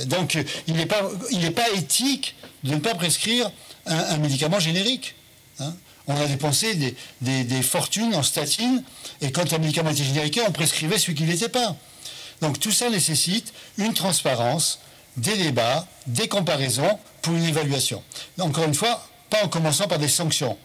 Donc, il n'est pas éthique de ne pas prescrire un médicament générique. Hein. On a dépensé des fortunes en statines, et quand un médicament était générique, on prescrivait celui qui ne l'était pas. Donc, tout ça nécessite une transparence, des débats, des comparaisons pour une évaluation. Encore une fois, pas en commençant par des sanctions,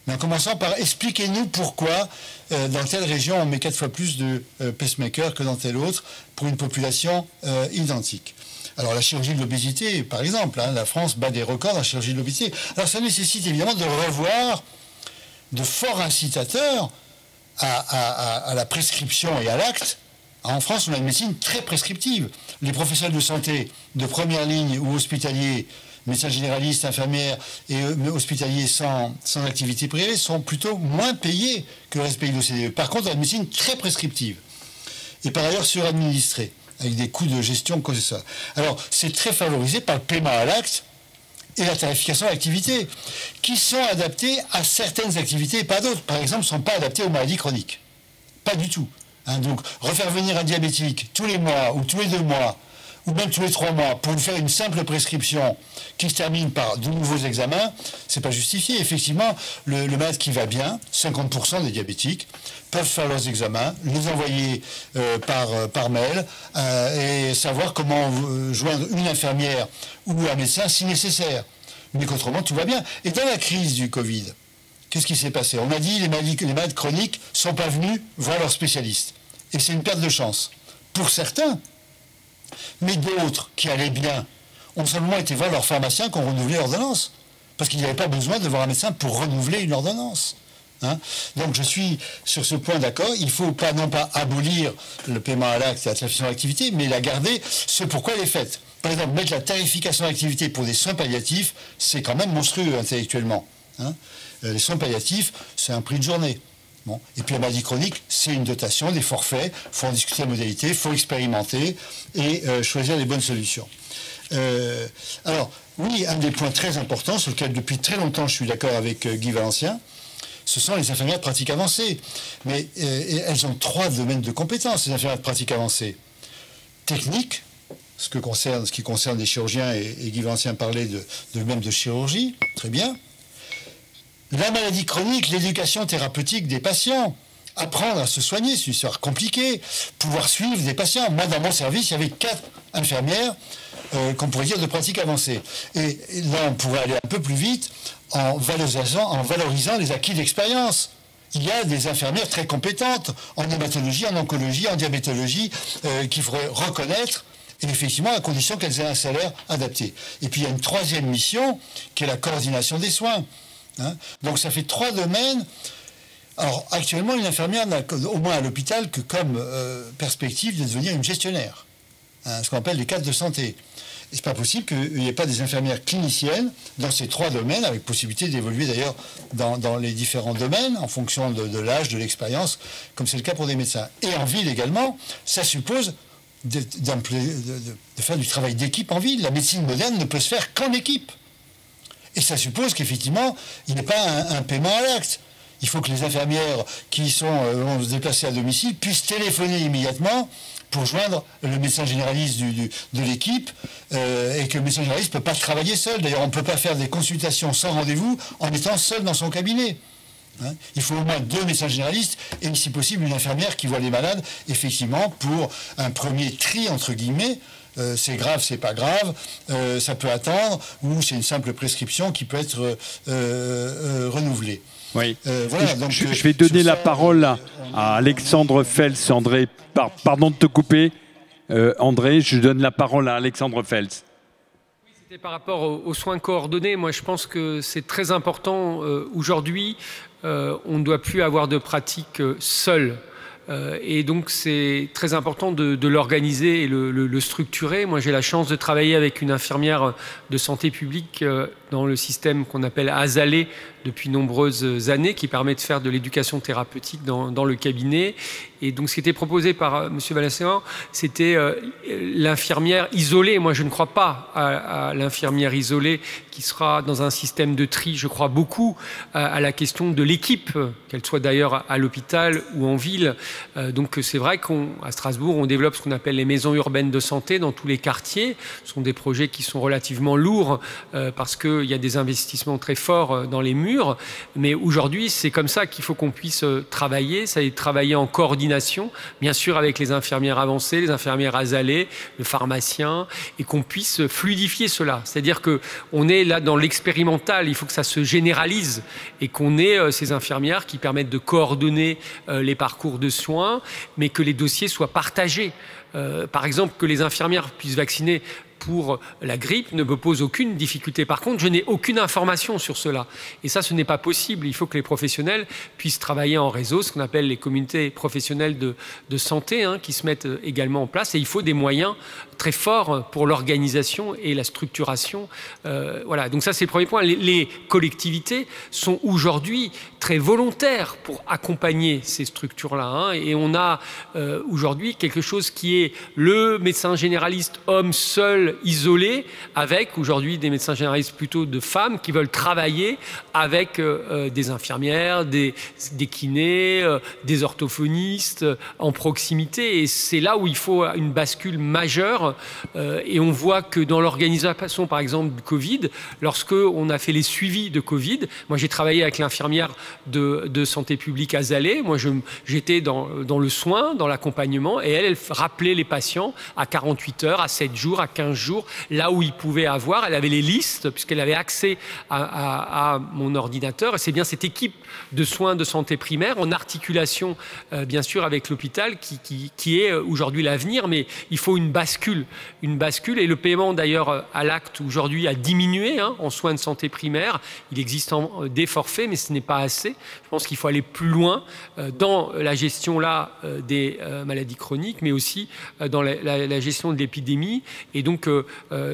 mais en commençant par expliquez-nous pourquoi dans telle région on met 4 fois plus de pacemakers que dans telle autre pour une population identique. Alors la chirurgie de l'obésité, par exemple, hein, la France bat des records dans la chirurgie de l'obésité. Alors ça nécessite évidemment de revoir de forts incitateurs à la prescription et à l'acte. En France, on a une médecine très prescriptive. Les professionnels de santé de première ligne ou hospitaliers, médecins généralistes, infirmières et hospitaliers sans activité privée sont plutôt moins payés que le reste des pays de l'OCDE. Par contre, on a une médecine très prescriptive et par ailleurs suradministrée, avec des coûts de gestion comme ça. Alors, c'est très favorisé par le paiement à l'acte et la tarification à l'activité, qui sont adaptés à certaines activités et pas d'autres. Par exemple, ne sont pas adaptés aux maladies chroniques. Pas du tout. Hein, donc, refaire venir un diabétique tous les mois ou tous les 2 mois, ou même tous les 3 mois, pour lui faire une simple prescription qui se termine par de nouveaux examens, c'est pas justifié. Effectivement, le malade qui va bien, 50% des diabétiques, peuvent faire leurs examens, les envoyer par mail, et savoir comment joindre une infirmière ou un médecin si nécessaire. Mais qu'autrement, tout va bien. Et dans la crise du Covid, qu'est-ce qui s'est passé? On a dit que les malades chroniques ne sont pas venus voir leurs spécialistes. Et c'est une perte de chance. Pour certains, mais d'autres qui allaient bien ont simplement été voir leur pharmacien qui ont renouvelé l'ordonnance. Parce qu'il n'y avait pas besoin de voir un médecin pour renouveler une ordonnance. Hein. Donc je suis sur ce point d'accord. Il ne faut pas non pas abolir le paiement à l'acte et la tarification à l'activité, mais la garder, ce pourquoi elle est faite. Par exemple, mettre la tarification à l'activité pour des soins palliatifs, c'est quand même monstrueux intellectuellement. Hein. Les soins palliatifs, c'est un prix de journée. Bon. Et puis la maladie chronique, c'est une dotation, des forfaits, il faut en discuter la modalité, il faut expérimenter et choisir les bonnes solutions. Alors, oui, un des points très importants sur lequel depuis très longtemps je suis d'accord avec Guy Valencien, ce sont les infirmières de pratique avancée. Mais elles ont 3 domaines de compétences, les infirmières de pratique avancée. Technique, ce qui concerne les chirurgiens, et Guy Valencien parlait même de chirurgie, très bien. La maladie chronique, l'éducation thérapeutique des patients, apprendre à se soigner, c'est une histoire compliquée, pouvoir suivre des patients. Moi, dans mon service, il y avait 4 infirmières qu'on pourrait dire de pratique avancée. Et là, on pourrait aller un peu plus vite en valorisant les acquis d'expérience. Il y a des infirmières très compétentes en hématologie, en oncologie, en diabétologie, qu'il faudrait reconnaître, et effectivement, à condition qu'elles aient un salaire adapté. Et puis il y a une troisième mission, qui est la coordination des soins. Hein. Donc ça fait 3 domaines. Alors actuellement, une infirmière n'a au moins à l'hôpital que comme perspective de devenir une gestionnaire, hein, ce qu'on appelle les cadres de santé. Et c'est pas possible qu'il n'y ait pas des infirmières cliniciennes dans ces 3 domaines, avec possibilité d'évoluer d'ailleurs dans les différents domaines, en fonction de l'âge, de l'expérience, comme c'est le cas pour des médecins. Et en ville également, ça suppose de faire du travail d'équipe en ville. La médecine moderne ne peut se faire qu'en équipe. Et ça suppose qu'effectivement, il n'y ait pas un paiement à l'acte. Il faut que les infirmières qui vont se déplacer à domicile puissent téléphoner immédiatement pour joindre le médecin généraliste de l'équipe, et que le médecin généraliste ne peut pas travailler seul. D'ailleurs, on ne peut pas faire des consultations sans rendez-vous en étant seul dans son cabinet. Hein, il faut au moins 2 médecins généralistes et, si possible, une infirmière qui voit les malades, effectivement, pour un premier tri, entre guillemets. C'est grave, c'est pas grave, ça peut attendre, ou c'est une simple prescription qui peut être renouvelée. Oui. Voilà, donc, je vais donner la parole à Alexandre Fels. André, pardon de te couper. André, je donne la parole à Alexandre Fels. C'était par rapport aux soins coordonnés. Moi, je pense que c'est très important. Aujourd'hui, on ne doit plus avoir de pratique seule. Et donc, c'est très important de l'organiser et le structurer. Moi, j'ai la chance de travailler avec une infirmière de santé publique dans le système qu'on appelle ASALE depuis nombreuses années, qui permet de faire de l'éducation thérapeutique dans le cabinet. Et donc, ce qui était proposé par M. Valasséan, c'était l'infirmière isolée. Moi, je ne crois pas à l'infirmière isolée qui sera dans un système de tri. Je crois beaucoup à la question de l'équipe, qu'elle soit d'ailleurs à l'hôpital ou en ville. Donc, c'est vrai qu'à Strasbourg, on développe ce qu'on appelle les maisons urbaines de santé dans tous les quartiers. Ce sont des projets qui sont relativement lourds parce qu'il y a des investissements très forts dans les murs. Mais aujourd'hui, c'est comme ça qu'il faut qu'on puisse travailler. Ça est travailler en coordination, bien sûr avec les infirmières avancées, les infirmières ASALE, le pharmacien, et qu'on puisse fluidifier cela. C'est-à-dire qu'on est là dans l'expérimental, il faut que ça se généralise et qu'on ait ces infirmières qui permettent de coordonner les parcours de soins, mais que les dossiers soient partagés. Par exemple, que les infirmières puissent vacciner pour la grippe ne me pose aucune difficulté. Par contre, je n'ai aucune information sur cela. Et ça, ce n'est pas possible. Il faut que les professionnels puissent travailler en réseau, ce qu'on appelle les communautés professionnelles de santé, hein, qui se mettent également en place. Et il faut des moyens très forts pour l'organisation et la structuration. Voilà. Donc ça, c'est le premier point. Les collectivités sont aujourd'hui très volontaires pour accompagner ces structures-là. Hein, et on a aujourd'hui quelque chose qui est le médecin généraliste homme seul, isolé, avec aujourd'hui des médecins généralistes plutôt de femmes qui veulent travailler avec des infirmières, des kinés, des orthophonistes en proximité. Et c'est là où il faut une bascule majeure. Et on voit que dans l'organisation, par exemple, du Covid, lorsque on a fait les suivis de Covid, moi j'ai travaillé avec l'infirmière de santé publique ASALE, moi j'étais dans le soin, dans l'accompagnement, et elle rappelait les patients à 48 heures, à 7 jours, à 15 jours, là où ils pouvaient avoir. Elle avait les listes, puisqu'elle avait accès à mon ordinateur. Et c'est bien cette équipe de soins de santé primaire, en articulation, bien sûr, avec l'hôpital, qui est aujourd'hui l'avenir. Mais il faut une bascule. Et le paiement, d'ailleurs, à l'acte, aujourd'hui, a diminué en soins de santé primaire. Il existe des forfaits, mais ce n'est pas assez. Je pense qu'il faut aller plus loin dans la gestion là, des maladies chroniques, mais aussi dans la gestion de l'épidémie. Et donc,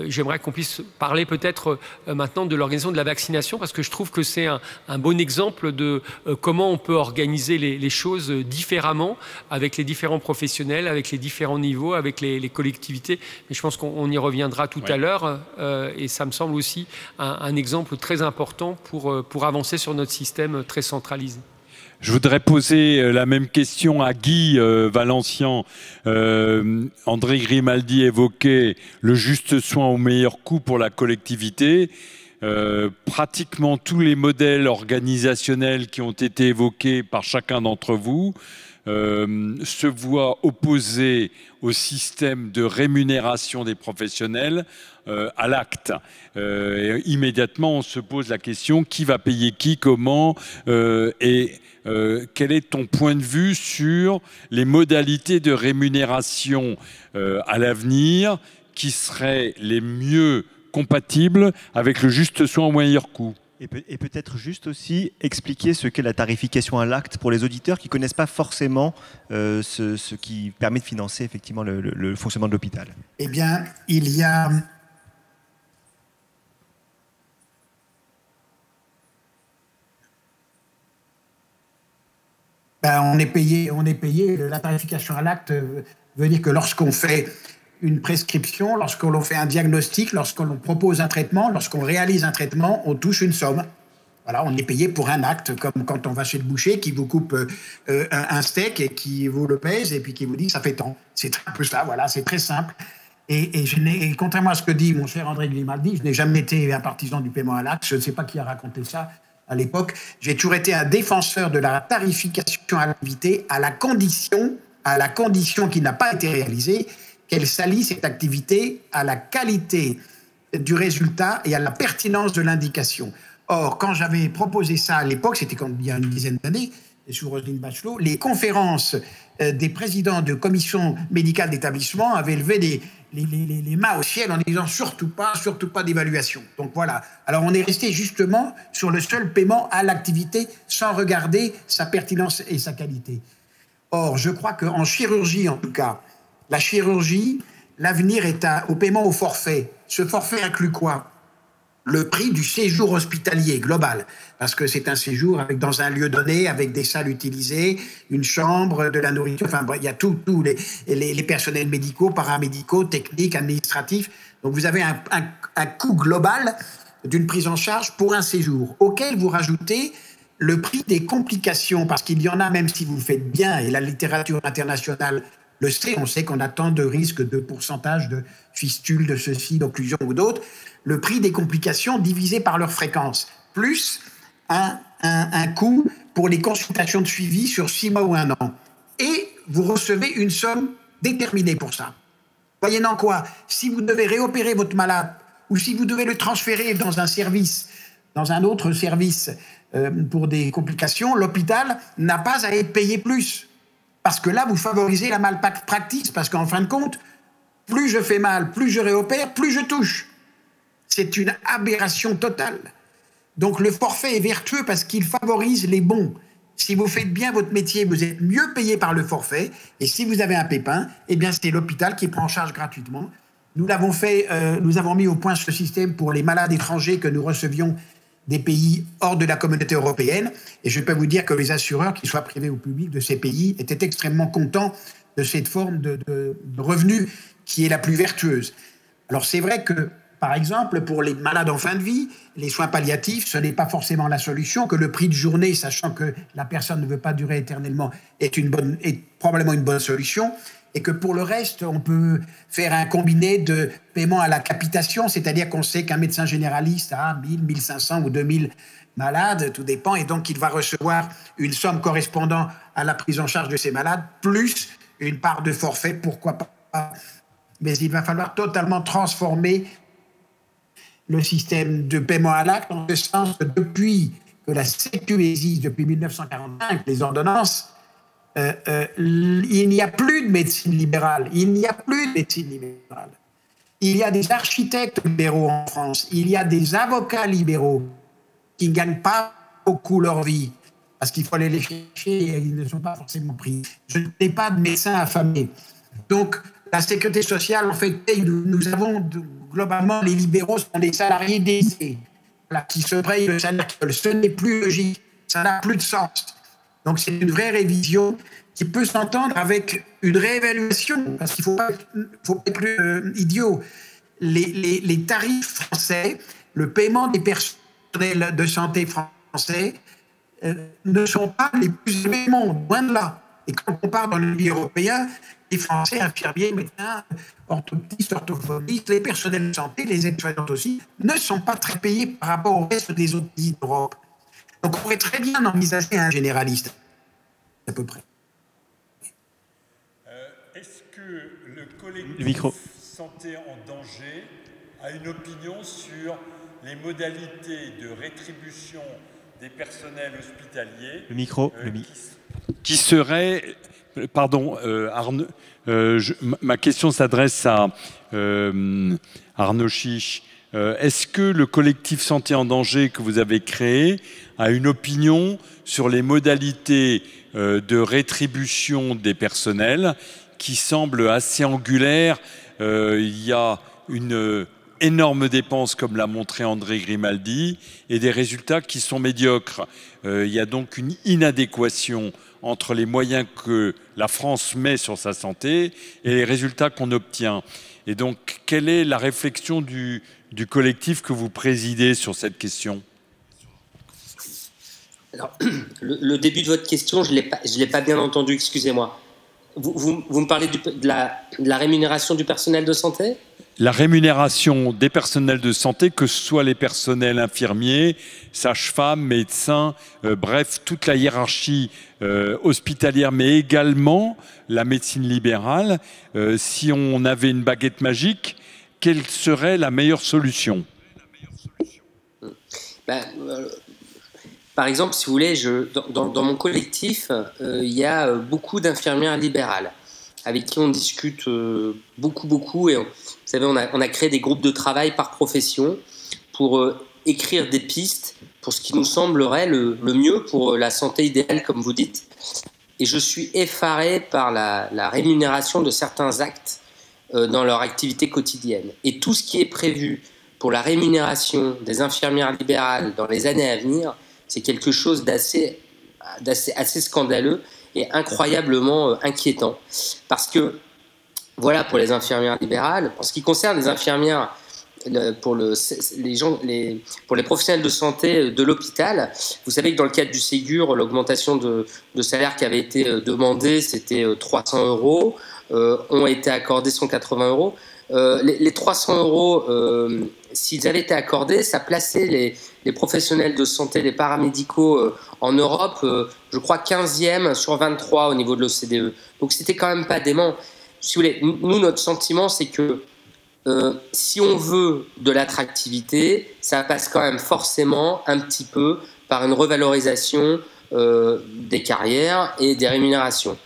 j'aimerais qu'on puisse parler peut-être maintenant de l'organisation de la vaccination, parce que je trouve que c'est un bon exemple de comment on peut organiser les choses différemment avec les différents professionnels, avec les différents niveaux, avec les collectivités. Mais je pense qu'on y reviendra tout à l'heure. Et ça me semble aussi un exemple très important pour avancer sur notre système très centralisé. Je voudrais poser la même question à Guy Valencian. André Grimaldi évoquait le juste soin au meilleur coût pour la collectivité. Pratiquement tous les modèles organisationnels qui ont été évoqués par chacun d'entre vous se voit opposé au système de rémunération des professionnels à l'acte. Immédiatement, on se pose la question, qui va payer qui, comment, et quel est ton point de vue sur les modalités de rémunération à l'avenir qui seraient les mieux compatibles avec le juste soin au meilleur coût? Et peut-être juste aussi expliquer ce qu'est la tarification à l'acte pour les auditeurs qui ne connaissent pas forcément ce qui permet de financer effectivement le fonctionnement de l'hôpital. Eh bien, il y a... on est payé, la tarification à l'acte veut dire que lorsqu'on fait une prescription, lorsqu'on fait un diagnostic, lorsqu'on propose un traitement, lorsqu'on réalise un traitement, on touche une somme. Voilà, on est payé pour un acte, comme quand on va chez le boucher qui vous coupe un steak et qui vous le pèse et puis qui vous dit ça fait tant. C'est un peu ça, voilà, c'est très simple. Et contrairement à ce que dit mon cher André Grimaldi, je n'ai jamais été un partisan du paiement à l'acte, je ne sais pas qui a raconté ça à l'époque. J'ai toujours été un défenseur de la tarification à l'activité à la condition qui n'a pas été réalisée, qu'elle s'allie cette activité à la qualité du résultat et à la pertinence de l'indication. Or, quand j'avais proposé ça à l'époque, c'était il y a une dizaine d'années, sous Roselyne Bachelot, les conférences des présidents de commissions médicales d'établissement avaient levé les mains au ciel en disant surtout pas d'évaluation. Donc voilà. Alors on est resté justement sur le seul paiement à l'activité sans regarder sa pertinence et sa qualité. Or, je crois qu'en chirurgie, en tout cas, la chirurgie, l'avenir est au paiement au forfait. Ce forfait inclut quoi? Le prix du séjour hospitalier global, parce que c'est un séjour dans un lieu donné, avec des salles utilisées, une chambre, de la nourriture, enfin il y a tous les personnels médicaux, paramédicaux, techniques, administratifs. Donc vous avez un coût global d'une prise en charge pour un séjour, auquel vous rajoutez le prix des complications, parce qu'il y en a, même si vous le faites bien, et la littérature internationale le sait, on sait qu'on a tant de risques de pourcentage de fistules, de ceci, d'occlusion ou d'autres, le prix des complications divisé par leur fréquence, plus un coût pour les consultations de suivi sur 6 mois ou 1 an. Et vous recevez une somme déterminée pour ça. Moyennant quoi, si vous devez réopérer votre malade, ou si vous devez le transférer dans un autre service pour des complications, l'hôpital n'a pas à être payé plus. Parce que là, vous favorisez la malpraxise, parce qu'en fin de compte, plus je fais mal, plus je réopère, plus je touche. C'est une aberration totale. Donc le forfait est vertueux parce qu'il favorise les bons. Si vous faites bien votre métier, vous êtes mieux payé par le forfait. Et si vous avez un pépin, eh bien c'est l'hôpital qui prend en charge gratuitement. Nous l'avons fait, nous avons mis au point ce système pour les malades étrangers que nous recevions des pays hors de la communauté européenne. Et je peux vous dire que les assureurs, qu'ils soient privés ou publics de ces pays, étaient extrêmement contents de cette forme de revenu qui est la plus vertueuse. Alors c'est vrai que, par exemple, pour les malades en fin de vie, les soins palliatifs, ce n'est pas forcément la solution, que le prix de journée, sachant que la personne ne veut pas durer éternellement, est probablement une bonne solution. Et que pour le reste, on peut faire un combiné de paiement à la capitation, c'est-à-dire qu'on sait qu'un médecin généraliste a 1000, 1500 ou 2000 malades, tout dépend, et donc il va recevoir une somme correspondant à la prise en charge de ces malades, plus une part de forfait, pourquoi pas. Mais il va falloir totalement transformer le système de paiement à l'acte, en ce sens que depuis que la Sécu existe, depuis 1945, les ordonnances, il n'y a plus de médecine libérale. Il n'y a plus de médecine libérale. Il y a des architectes libéraux en France. Il y a des avocats libéraux qui ne gagnent pas beaucoup leur vie parce qu'il faut aller les chercher et ils ne sont pas forcément pris. Je n'ai pas de médecin affamé. Donc, la sécurité sociale, en fait, nous avons globalement, les libéraux sont des salariés d'aisés qui se payent le salaire qu'ils veulent. Ce n'est plus logique. Ça n'a plus de sens. Donc, c'est une vraie révision qui peut s'entendre avec une réévaluation, parce qu'il ne faut pas être idiot. Les tarifs français, le paiement des personnels de santé français ne sont pas les plus élevés du monde, loin de là. Et quand on part dans l'Union européenne, les Français, infirmiers, médecins, orthoptistes, orthophonistes, les personnels de santé, les aides-soignantes aussi, ne sont pas très payés par rapport au reste des autres pays d'Europe. Donc, on pourrait très bien envisager un généraliste, à peu près. collectif Le micro. Santé en danger a une opinion sur les modalités de rétribution des personnels hospitaliers. Le micro. Qui serait, pardon, Arnaud, ma question s'adresse à Arnaud Chiche. Est-ce que le collectif Santé en danger que vous avez créé a une opinion sur les modalités de rétribution des personnels qui semblent assez angulaires? Il y a une énorme dépense, comme l'a montré André Grimaldi, et des résultats qui sont médiocres. Il y a donc une inadéquation entre les moyens que la France met sur sa santé et les résultats qu'on obtient. Et donc, quelle est la réflexion du collectif que vous présidez sur cette question? Alors, le début de votre question, je ne l'ai pas bien entendu, excusez-moi. Vous me parlez de la rémunération du personnel de santé? La rémunération des personnels de santé, que ce soit les personnels infirmiers, sages-femmes, médecins, bref, toute la hiérarchie hospitalière, mais également la médecine libérale. Si on avait une baguette magique, quelle serait la meilleure solution? Par exemple, si vous voulez, dans mon collectif, il y a beaucoup d'infirmières libérales avec qui on discute beaucoup. Et vous savez, on a créé des groupes de travail par profession pour écrire des pistes pour ce qui nous semblerait le mieux pour la santé idéale, comme vous dites. Et je suis effaré par la rémunération de certains actes dans leur activité quotidienne. Et tout ce qui est prévu pour la rémunération des infirmières libérales dans les années à venir, c'est quelque chose d'assez scandaleux et incroyablement inquiétant. Parce que, voilà, pour les infirmières libérales, en ce qui concerne les infirmières, pour les professionnels de santé de l'hôpital, vous savez que dans le cadre du Ségur, l'augmentation de salaire qui avait été demandée, c'était 300 €, ont été accordés 180 €. Les 300 €, s'ils avaient été accordés, ça plaçait les professionnels de santé, les paramédicaux en Europe, je crois 15e sur 23 au niveau de l'OCDE. Donc c'était quand même pas dément. Si vous voulez, nous, notre sentiment, c'est que si on veut de l'attractivité, ça passe quand même forcément un petit peu par une revalorisation des carrières et des rémunérations.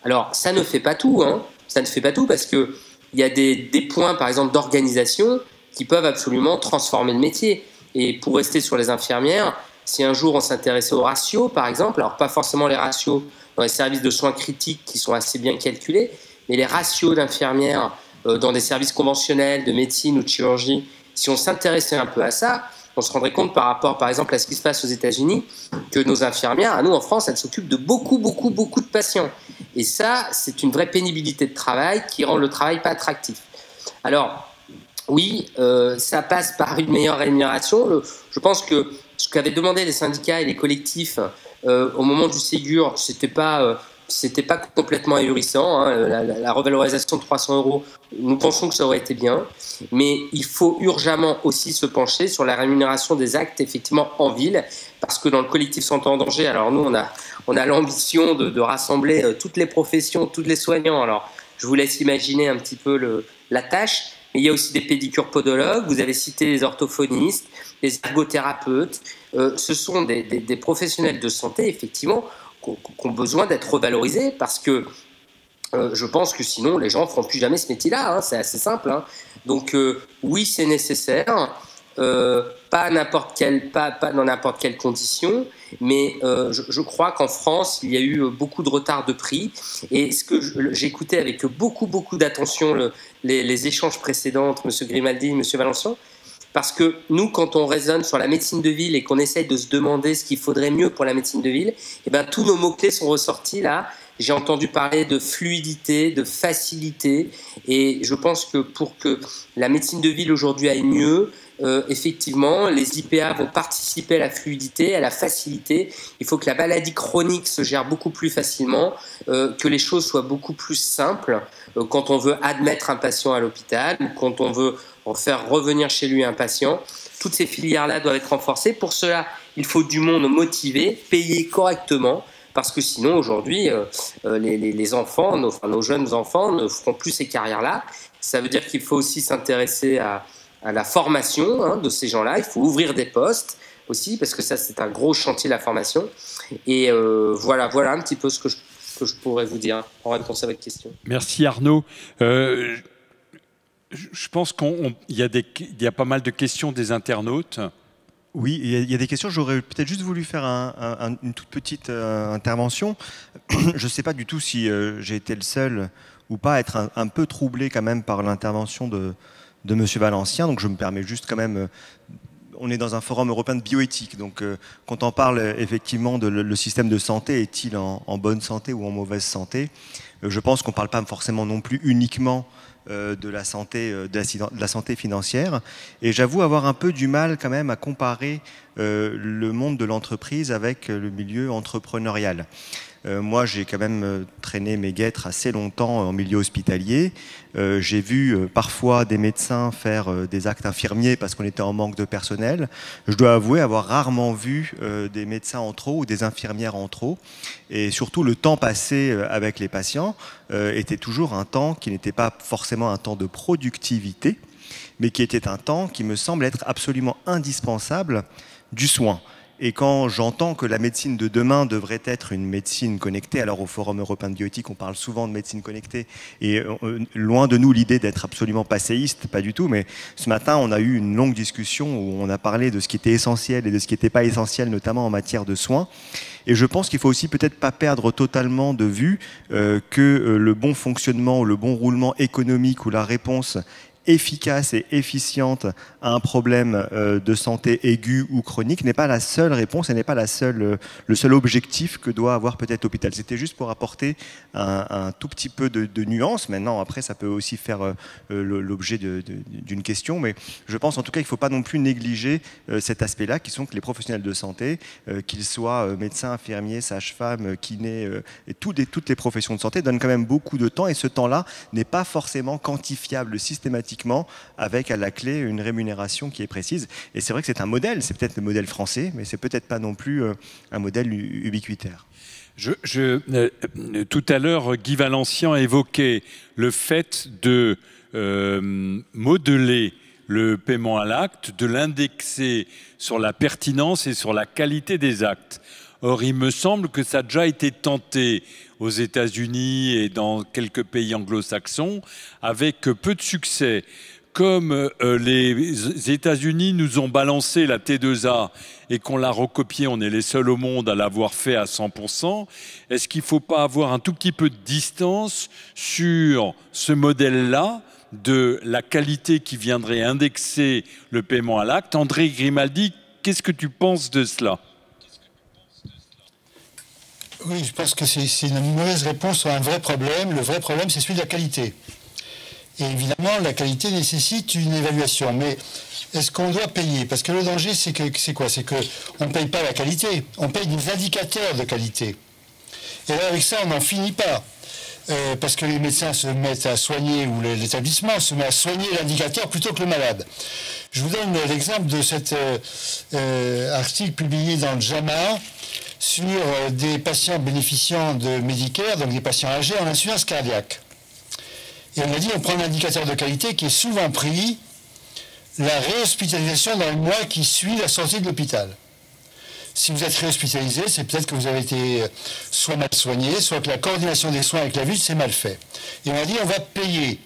Alors, ça ne fait pas tout, hein. Ça ne fait pas tout parce que il y a des points, par exemple, d'organisation qui peuvent absolument transformer le métier. Et pour rester sur les infirmières, si un jour on s'intéressait aux ratios, par exemple, alors pas forcément les ratios dans les services de soins critiques qui sont assez bien calculés, mais les ratios d'infirmières dans des services conventionnels de médecine ou de chirurgie, si on s'intéressait un peu à ça, on se rendrait compte par rapport, par exemple, à ce qui se passe aux États-Unis, que nos infirmières, à nous en France, elles s'occupent de beaucoup de patients. Et ça, c'est une vraie pénibilité de travail qui rend le travail pas attractif. Alors, oui, ça passe par une meilleure rémunération. Je pense que ce qu'avaient demandé les syndicats et les collectifs au moment du Ségur, c'était pas complètement ahurissant, hein. La revalorisation de 300 €, nous pensons que ça aurait été bien, mais il faut urgemment aussi se pencher sur la rémunération des actes effectivement en ville, parce que dans le collectif Santé en danger, alors nous on a l'ambition de rassembler toutes les professions, tous les soignants. Alors je vous laisse imaginer un petit peu la tâche, mais il y a aussi des pédicures-podologues, vous avez cité les orthophonistes, les ergothérapeutes, ce sont des professionnels de santé effectivement qui ont besoin d'être revalorisés parce que je pense que sinon les gens ne feront plus jamais ce métier-là, hein, c'est assez simple, hein. Donc oui, c'est nécessaire, pas dans n'importe quelle condition, mais je crois qu'en France il y a eu beaucoup de retard de prix, et ce que j'écoutais avec beaucoup d'attention les échanges précédents entre M. Grimaldi et M. Valencian, parce que nous, quand on raisonne sur la médecine de ville et qu'on essaye de se demander ce qu'il faudrait mieux pour la médecine de ville, eh ben, tous nos mots-clés sont ressortis là. J'ai entendu parler de fluidité, de facilité, et je pense que pour que la médecine de ville aujourd'hui aille mieux, effectivement, les IPA vont participer à la fluidité, à la facilité. Il faut que la maladie chronique se gère beaucoup plus facilement, que les choses soient beaucoup plus simples quand on veut admettre un patient à l'hôpital ou quand on veut faire revenir chez lui un patient. Toutes ces filières-là doivent être renforcées. Pour cela, il faut du monde motivé, payé correctement, parce que sinon aujourd'hui les enfants, nos jeunes enfants ne feront plus ces carrières-là. Ça veut dire qu'il faut aussi s'intéresser à la formation de ces gens-là. Il faut ouvrir des postes aussi, parce que ça c'est un gros chantier, la formation. Et voilà un petit peu ce que je pourrais vous dire en réponse à votre question. Merci Arnaud. Je pense qu'il y a pas mal de questions des internautes. Oui, il y a des questions. J'aurais peut-être juste voulu faire une toute petite intervention. Je ne sais pas du tout si j'ai été le seul ou pas à être un peu troublé quand même par l'intervention de M. Valencien. Donc je me permets juste quand même... on est dans un forum européen de bioéthique. Donc quand on parle effectivement de le système de santé, est-il en bonne santé ou en mauvaise santé, je pense qu'on ne parle pas forcément non plus uniquement de la santé financière. Et j'avoue avoir un peu du mal quand même à comparer le monde de l'entreprise avec le milieu entrepreneurial. Moi, j'ai quand même traîné mes guêtres assez longtemps en milieu hospitalier. J'ai vu parfois des médecins faire des actes infirmiers parce qu'on était en manque de personnel. Je dois avouer avoir rarement vu des médecins en trop ou des infirmières en trop. Et surtout, le temps passé avec les patients était toujours un temps qui n'était pas forcément un temps de productivité, mais qui était un temps qui me semble être absolument indispensable du soin. Et quand j'entends que la médecine de demain devrait être une médecine connectée, alors au Forum européen de bioéthique, on parle souvent de médecine connectée, et loin de nous l'idée d'être absolument passéiste, pas du tout, mais ce matin, on a eu une longue discussion où on a parlé de ce qui était essentiel et de ce qui n'était pas essentiel, notamment en matière de soins. Et je pense qu'il faut aussi peut-être pas perdre totalement de vue que le bon fonctionnement, le bon roulement économique ou la réponse efficace et efficiente à un problème de santé aigu ou chronique n'est pas la seule réponse et n'est pas le seul objectif que doit avoir peut-être l'hôpital. C'était juste pour apporter un tout petit peu de nuance. Maintenant, après, ça peut aussi faire l'objet d'une question, mais je pense en tout cas qu'il ne faut pas non plus négliger cet aspect-là, qui sont que les professionnels de santé, qu'ils soient médecins, infirmiers, sages-femmes, kinés, et toutes les professions de santé, donnent quand même beaucoup de temps, et ce temps-là n'est pas forcément quantifiable systématiquement avec à la clé une rémunération qui est précise. Et c'est vrai que c'est un modèle, c'est peut-être le modèle français, mais c'est peut-être pas non plus un modèle ubiquitaire. Tout à l'heure, Guy Valencien évoquait le fait de modeler le paiement à l'acte, de l'indexer sur la pertinence et sur la qualité des actes. Or, il me semble que ça a déjà été tenté aux États-Unis et dans quelques pays anglo-saxons avec peu de succès. Comme les États-Unis nous ont balancé la T2A et qu'on l'a recopiée, on est les seuls au monde à l'avoir fait à 100%, est-ce qu'il ne faut pas avoir un tout petit peu de distance sur ce modèle-là de la qualité qui viendrait indexer le paiement à l'acte? André Grimaldi, qu'est-ce que tu penses de cela ? Oui, je pense que c'est une mauvaise réponse sur un vrai problème. Le vrai problème, c'est celui de la qualité. Et évidemment, la qualité nécessite une évaluation. Mais est-ce qu'on doit payer? Parce que le danger, c'est quoi? C'est qu'on ne paye pas la qualité, on paye des indicateurs de qualité. Et là, avec ça, on n'en finit pas. Parce que les médecins se mettent à soigner, ou l'établissement se met à soigner l'indicateur plutôt que le malade. Je vous donne l'exemple de cet article publié dans le JAMA sur des patients bénéficiant de Medicare, donc des patients âgés en insuffisance cardiaque. Et on a dit, on prend un indicateur de qualité qui est souvent pris, la réhospitalisation dans le mois qui suit la sortie de l'hôpital. Si vous êtes réhospitalisé, c'est peut-être que vous avez été soit mal soigné, soit que la coordination des soins avec la ville s'est mal fait. Et on a dit, on va payer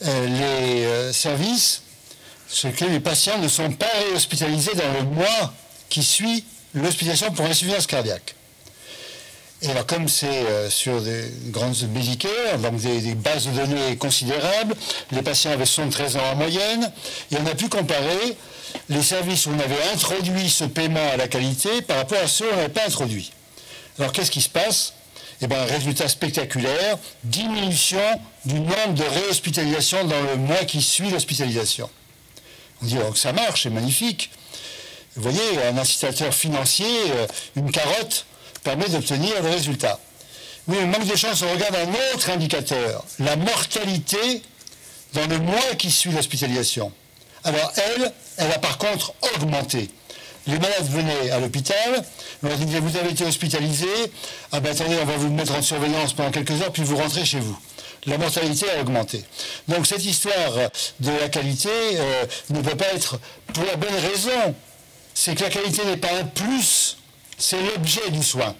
les services sur lesquels les patients ne sont pas réhospitalisés dans le mois qui suit l'hospitalisation pour insuffisance cardiaque. Et alors, comme c'est sur des grandes Medicare, donc des bases de données considérables, les patients avaient 73 ans en moyenne, et on a pu comparer les services où on avait introduit ce paiement à la qualité par rapport à ceux où on n'avait pas introduit. Alors, qu'est-ce qui se passe? Eh bien, résultat spectaculaire, diminution du nombre de réhospitalisations dans le mois qui suit l'hospitalisation. On dit, alors que ça marche, c'est magnifique. Vous voyez, un incitateur financier, une carotte, permet d'obtenir le résultat. Oui, mais manque de chance, on regarde un autre indicateur, la mortalité dans le mois qui suit l'hospitalisation. Alors elle a par contre augmenté. les malades venaient à l'hôpital, on leur disait vous avez été hospitalisé, ah ben attendez, on va vous mettre en surveillance pendant quelques heures, puis vous rentrez chez vous. La mortalité a augmenté. Donc cette histoire de la qualité ne peut pas être pour la bonne raison. C'est que la qualité n'est pas un plus, c'est l'objet du soin.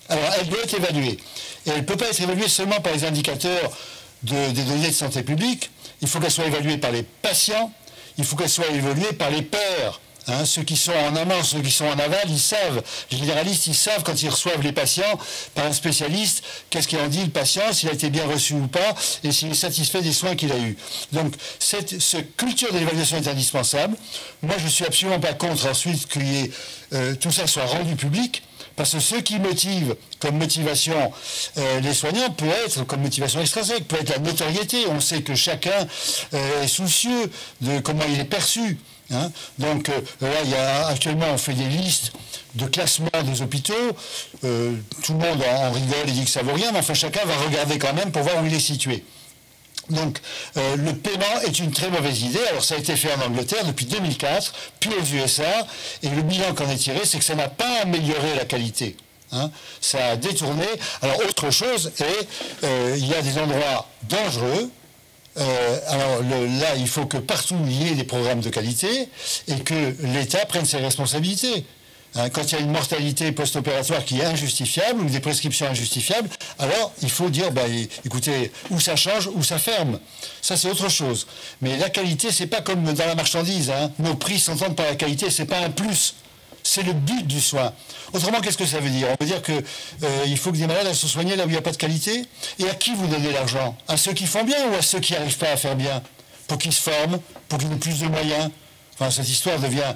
Alors elle doit être évaluée. Et elle ne peut pas être évaluée seulement par les indicateurs des données de santé publique. Il faut qu'elle soit évaluée par les patients, il faut qu'elle soit évaluée par les pairs. Hein, ceux qui sont en amont, ceux qui sont en aval, ils savent. Les généralistes, ils savent quand ils reçoivent les patients par un spécialiste, qu'est-ce qu'il en dit le patient, s'il a été bien reçu ou pas, et s'il est satisfait des soins qu'il a eus. Donc, cette culture de l'évaluation est indispensable. Moi, je ne suis absolument pas contre ensuite que tout ça soit rendu public, parce que ce qui motive comme motivation les soignants peut être, comme motivation extrinsèque, peut être la notoriété. On sait que chacun est soucieux de comment il est perçu. Hein. Donc là, actuellement, on fait des listes de classement des hôpitaux. Tout le monde en rigole et dit que ça vaut rien, mais enfin chacun va regarder quand même pour voir où il est situé. Donc le paiement est une très mauvaise idée. Alors ça a été fait en Angleterre depuis 2004, puis aux USA, et le bilan qu'on a tiré, c'est que ça n'a pas amélioré la qualité. Hein. Ça a détourné. Alors autre chose, il y a des endroits dangereux. Là, il faut que partout il y ait des programmes de qualité et que l'État prenne ses responsabilités. Hein, quand il y a une mortalité post-opératoire qui est injustifiable ou des prescriptions injustifiables, alors il faut dire, écoutez, ou ça change ou ça ferme. Ça, c'est autre chose. Mais la qualité, c'est pas comme dans la marchandise. Hein. Nos prix s'entendent par la qualité, c'est pas un plus. C'est le but du soin. Autrement, qu'est-ce que ça veut dire? On veut dire qu'il faut que des malades soient soignés là où il n'y a pas de qualité. Et à qui vous donnez l'argent? À ceux qui font bien ou à ceux qui n'arrivent pas à faire bien? Pour qu'ils se forment, pour qu'ils aient plus de moyens. Enfin, cette histoire devient...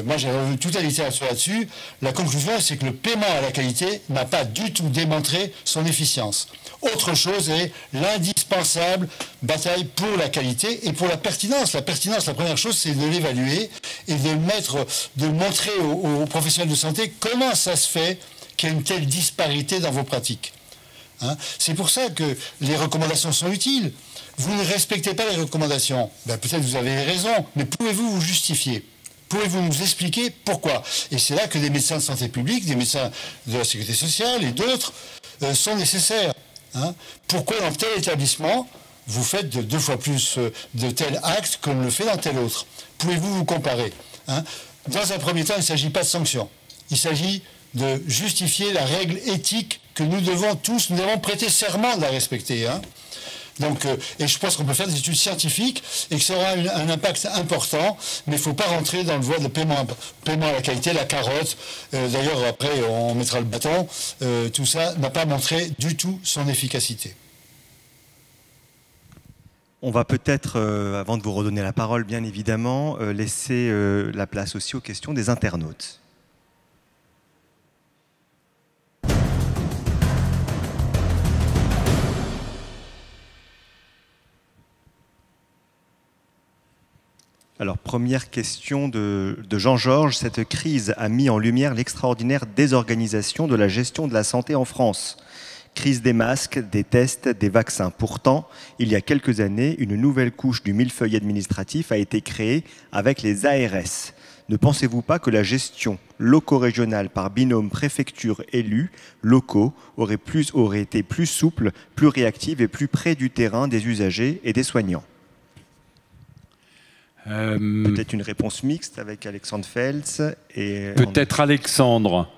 moi, j'ai revu toute la littérature là-dessus. La conclusion, c'est que le paiement à la qualité n'a pas du tout démontré son efficience. Autre chose est l'indispensable bataille pour la qualité et pour la pertinence. La pertinence, la première chose, c'est de l'évaluer et de montrer aux professionnels de santé comment ça se fait qu'il y a une telle disparité dans vos pratiques. Hein? C'est pour ça que les recommandations sont utiles. Vous ne respectez pas les recommandations. Peut-être vous avez raison, mais pouvez-vous vous justifier? Pouvez-vous nous expliquer pourquoi? Et c'est là que des médecins de santé publique, des médecins de la sécurité sociale et d'autres sont nécessaires. Hein? Pourquoi dans tel établissement, vous faites 2 fois plus de tel acte qu'on le fait dans tel autre? Pouvez-vous vous comparer? Hein? Dans un premier temps, il ne s'agit pas de sanction. Il s'agit de justifier la règle éthique que nous devons prêter serment de la respecter. Hein? Donc, et je pense qu'on peut faire des études scientifiques et que ça aura un impact important, mais il ne faut pas rentrer dans le voie de paiement à la qualité, la carotte. D'ailleurs, après, on mettra le bâton. Tout ça n'a pas montré du tout son efficacité. On va peut-être, avant de vous redonner la parole, bien évidemment, laisser la place aussi aux questions des internautes. Alors, première question de Jean-Georges. Cette crise a mis en lumière l'extraordinaire désorganisation de la gestion de la santé en France. Crise des masques, des tests, des vaccins. Pourtant, il y a quelques années, une nouvelle couche du millefeuille administratif a été créée avec les ARS. Ne pensez-vous pas que la gestion loco-régionale par binôme préfecture-élus locaux aurait été plus souple, plus réactive et plus près du terrain des usagers et des soignants? Peut-être une réponse mixte avec Alexandre Feltz et... Peut-être Alexandre.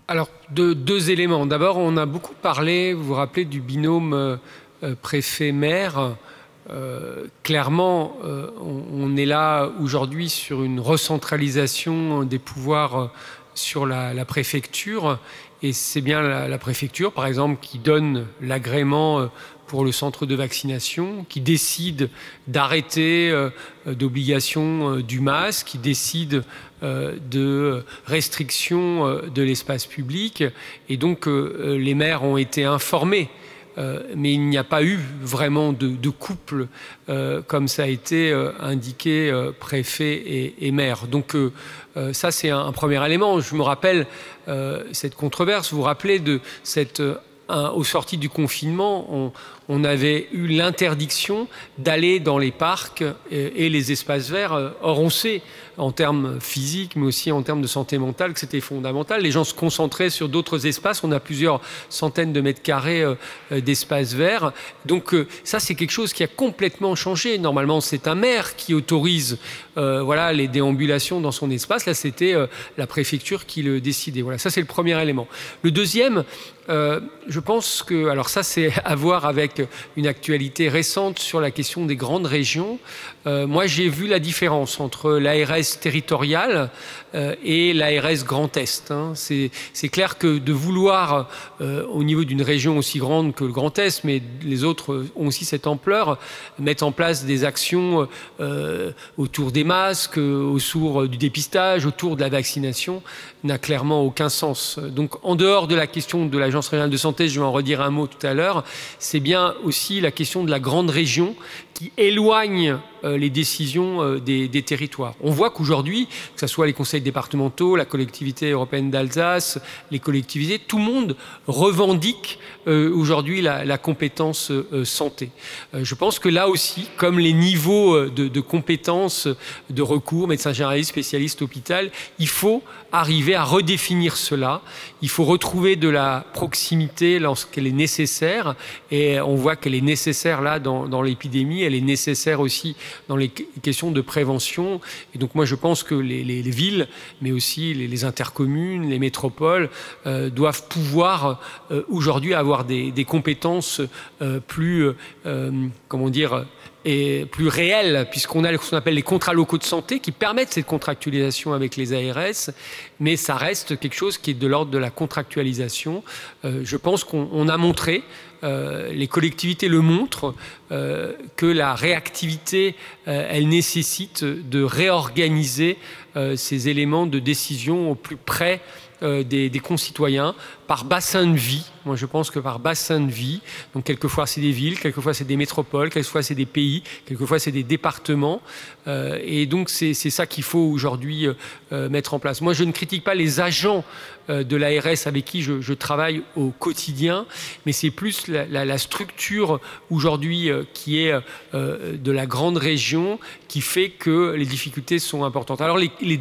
Alors, deux éléments. D'abord, on a beaucoup parlé, vous vous rappelez, du binôme préfet-maire. Clairement, on est là aujourd'hui sur une recentralisation des pouvoirs sur la préfecture. Et c'est bien la préfecture, par exemple, qui donne l'agrément pour le centre de vaccination, qui décide d'arrêter d'obligation du masque, qui décide de restriction de l'espace public. Et donc, les maires ont été informés. Mais il n'y a pas eu vraiment de couple, comme ça a été indiqué, préfet et maire. Donc ça, c'est un premier élément. Je me rappelle cette controverse, vous vous rappelez de cette aux sorties du confinement, on avait eu l'interdiction d'aller dans les parcs et les espaces verts. Or, on sait, en termes physiques, mais aussi en termes de santé mentale, que c'était fondamental. Les gens se concentraient sur d'autres espaces. On a plusieurs centaines de mètres carrés d'espaces verts. Donc, ça, c'est quelque chose qui a complètement changé. Normalement, c'est un maire qui autorise voilà, les déambulations dans son espace. Là, c'était la préfecture qui le décidait. Voilà, ça, c'est le premier élément. Le deuxième, je pense que, alors ça c'est à voir avec une actualité récente sur la question des grandes régions. Moi j'ai vu la différence entre l'ARS territoriale et l'ARS Grand Est. Hein. C'est clair que de vouloir, au niveau d'une région aussi grande que le Grand Est, mais les autres ont aussi cette ampleur, mettre en place des actions autour des masques, autour du dépistage, autour de la vaccination, n'a clairement aucun sens. Donc en dehors de la question de l'Agence régionale de santé, je vais en redire un mot tout à l'heure, c'est bien aussi la question de la grande région qui éloigne les décisions des territoires. On voit qu'aujourd'hui, que ce soit les conseils départementaux, la collectivité européenne d'Alsace, les collectivités, tout le monde revendique aujourd'hui la compétence santé. Je pense que là aussi, comme les niveaux de compétences de recours, médecin généraliste, spécialiste, hôpital, il faut arriver à redéfinir cela. Il faut retrouver de la proximité lorsqu'elle est nécessaire, et on voit qu'elle est nécessaire là dans l'épidémie, elle est nécessaire aussi dans les questions de prévention. Et donc moi je pense que les villes, mais aussi les intercommunes, les métropoles doivent pouvoir aujourd'hui avoir des compétences plus, comment dire, et plus réelle, puisqu'on a ce qu'on appelle les contrats locaux de santé qui permettent cette contractualisation avec les ARS, mais ça reste quelque chose qui est de l'ordre de la contractualisation. Je pense qu'on a montré, les collectivités le montrent, que la réactivité, elle nécessite de réorganiser ces éléments de décision au plus près des concitoyens, par bassin de vie. Moi, je pense que par bassin de vie, donc quelquefois c'est des villes, quelquefois c'est des métropoles, quelquefois c'est des pays, quelquefois c'est des départements. Et donc, c'est ça qu'il faut aujourd'hui mettre en place. Moi, je ne critique pas les agents de l'ARS avec qui je travaille au quotidien, mais c'est plus la structure aujourd'hui qui est de la grande région qui fait que les difficultés sont importantes. Alors, les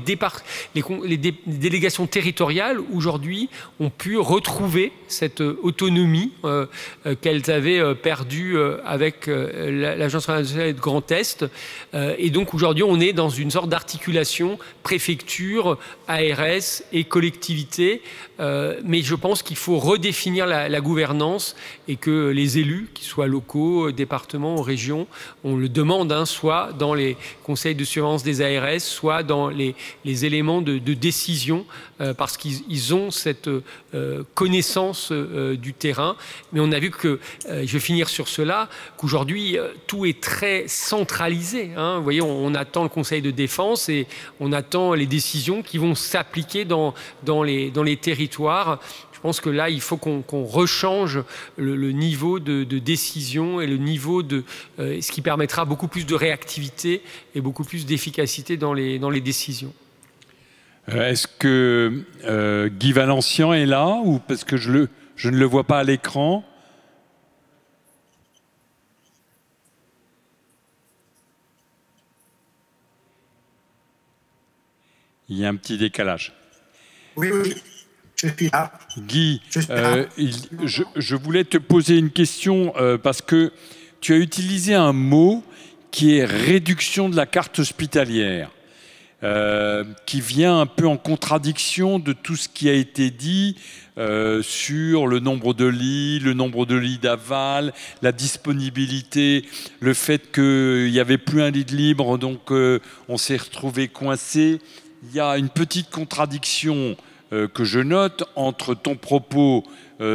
délégations territoriales, aujourd'hui, ont pu retrouver cette autonomie qu'elles avaient perdue avec l'Agence régionale de Grand Est. Et donc, aujourd'hui, on est dans une sorte d'articulation préfecture, ARS et collectivité. Mais je pense qu'il faut redéfinir la gouvernance et que les élus, qu'ils soient locaux, départements ou régions, on le demande, hein, soit dans les conseils de surveillance des ARS, soit dans les éléments de décision, parce qu'ils ont cette connaissance du terrain. Mais on a vu que, je vais finir sur cela, qu'aujourd'hui, tout est très centralisé. Hein. Vous voyez, on attend le conseil de défense et on attend les décisions qui vont s'appliquer dans les territoires. Je pense que là, il faut qu'on rechange le niveau de décision et le niveau de ce qui permettra beaucoup plus de réactivité et beaucoup plus d'efficacité dans les décisions. Est-ce que Guy Valencian est là, ou parce que je ne le vois pas à l'écran? Il y a un petit décalage. Oui, je suis là. Guy, je voulais te poser une question parce que tu as utilisé un mot qui est réduction de la carte hospitalière, qui vient un peu en contradiction de tout ce qui a été dit sur le nombre de lits d'aval, la disponibilité, le fait qu'il n'y avait plus un lit de libre, donc on s'est retrouvé coincé. Il y a une petite contradiction que je note entre ton propos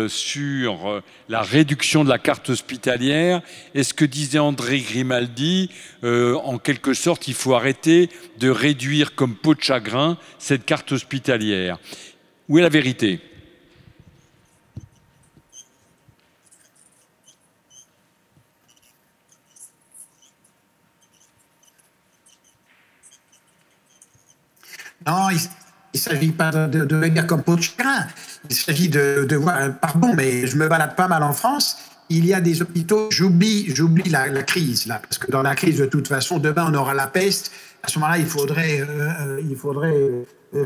sur la réduction de la carte hospitalière et ce que disait André Grimaldi. En quelque sorte, il faut arrêter de réduire comme peau de chagrin cette carte hospitalière. Où est la vérité ? Non, il s'agit pas de venir comme peau de chagrin. Il s'agit de voir, pardon, mais je me balade pas mal en France. Il y a des hôpitaux, j'oublie la crise, là, parce que dans la crise, de toute façon, demain, on aura la peste. À ce moment-là, il faudrait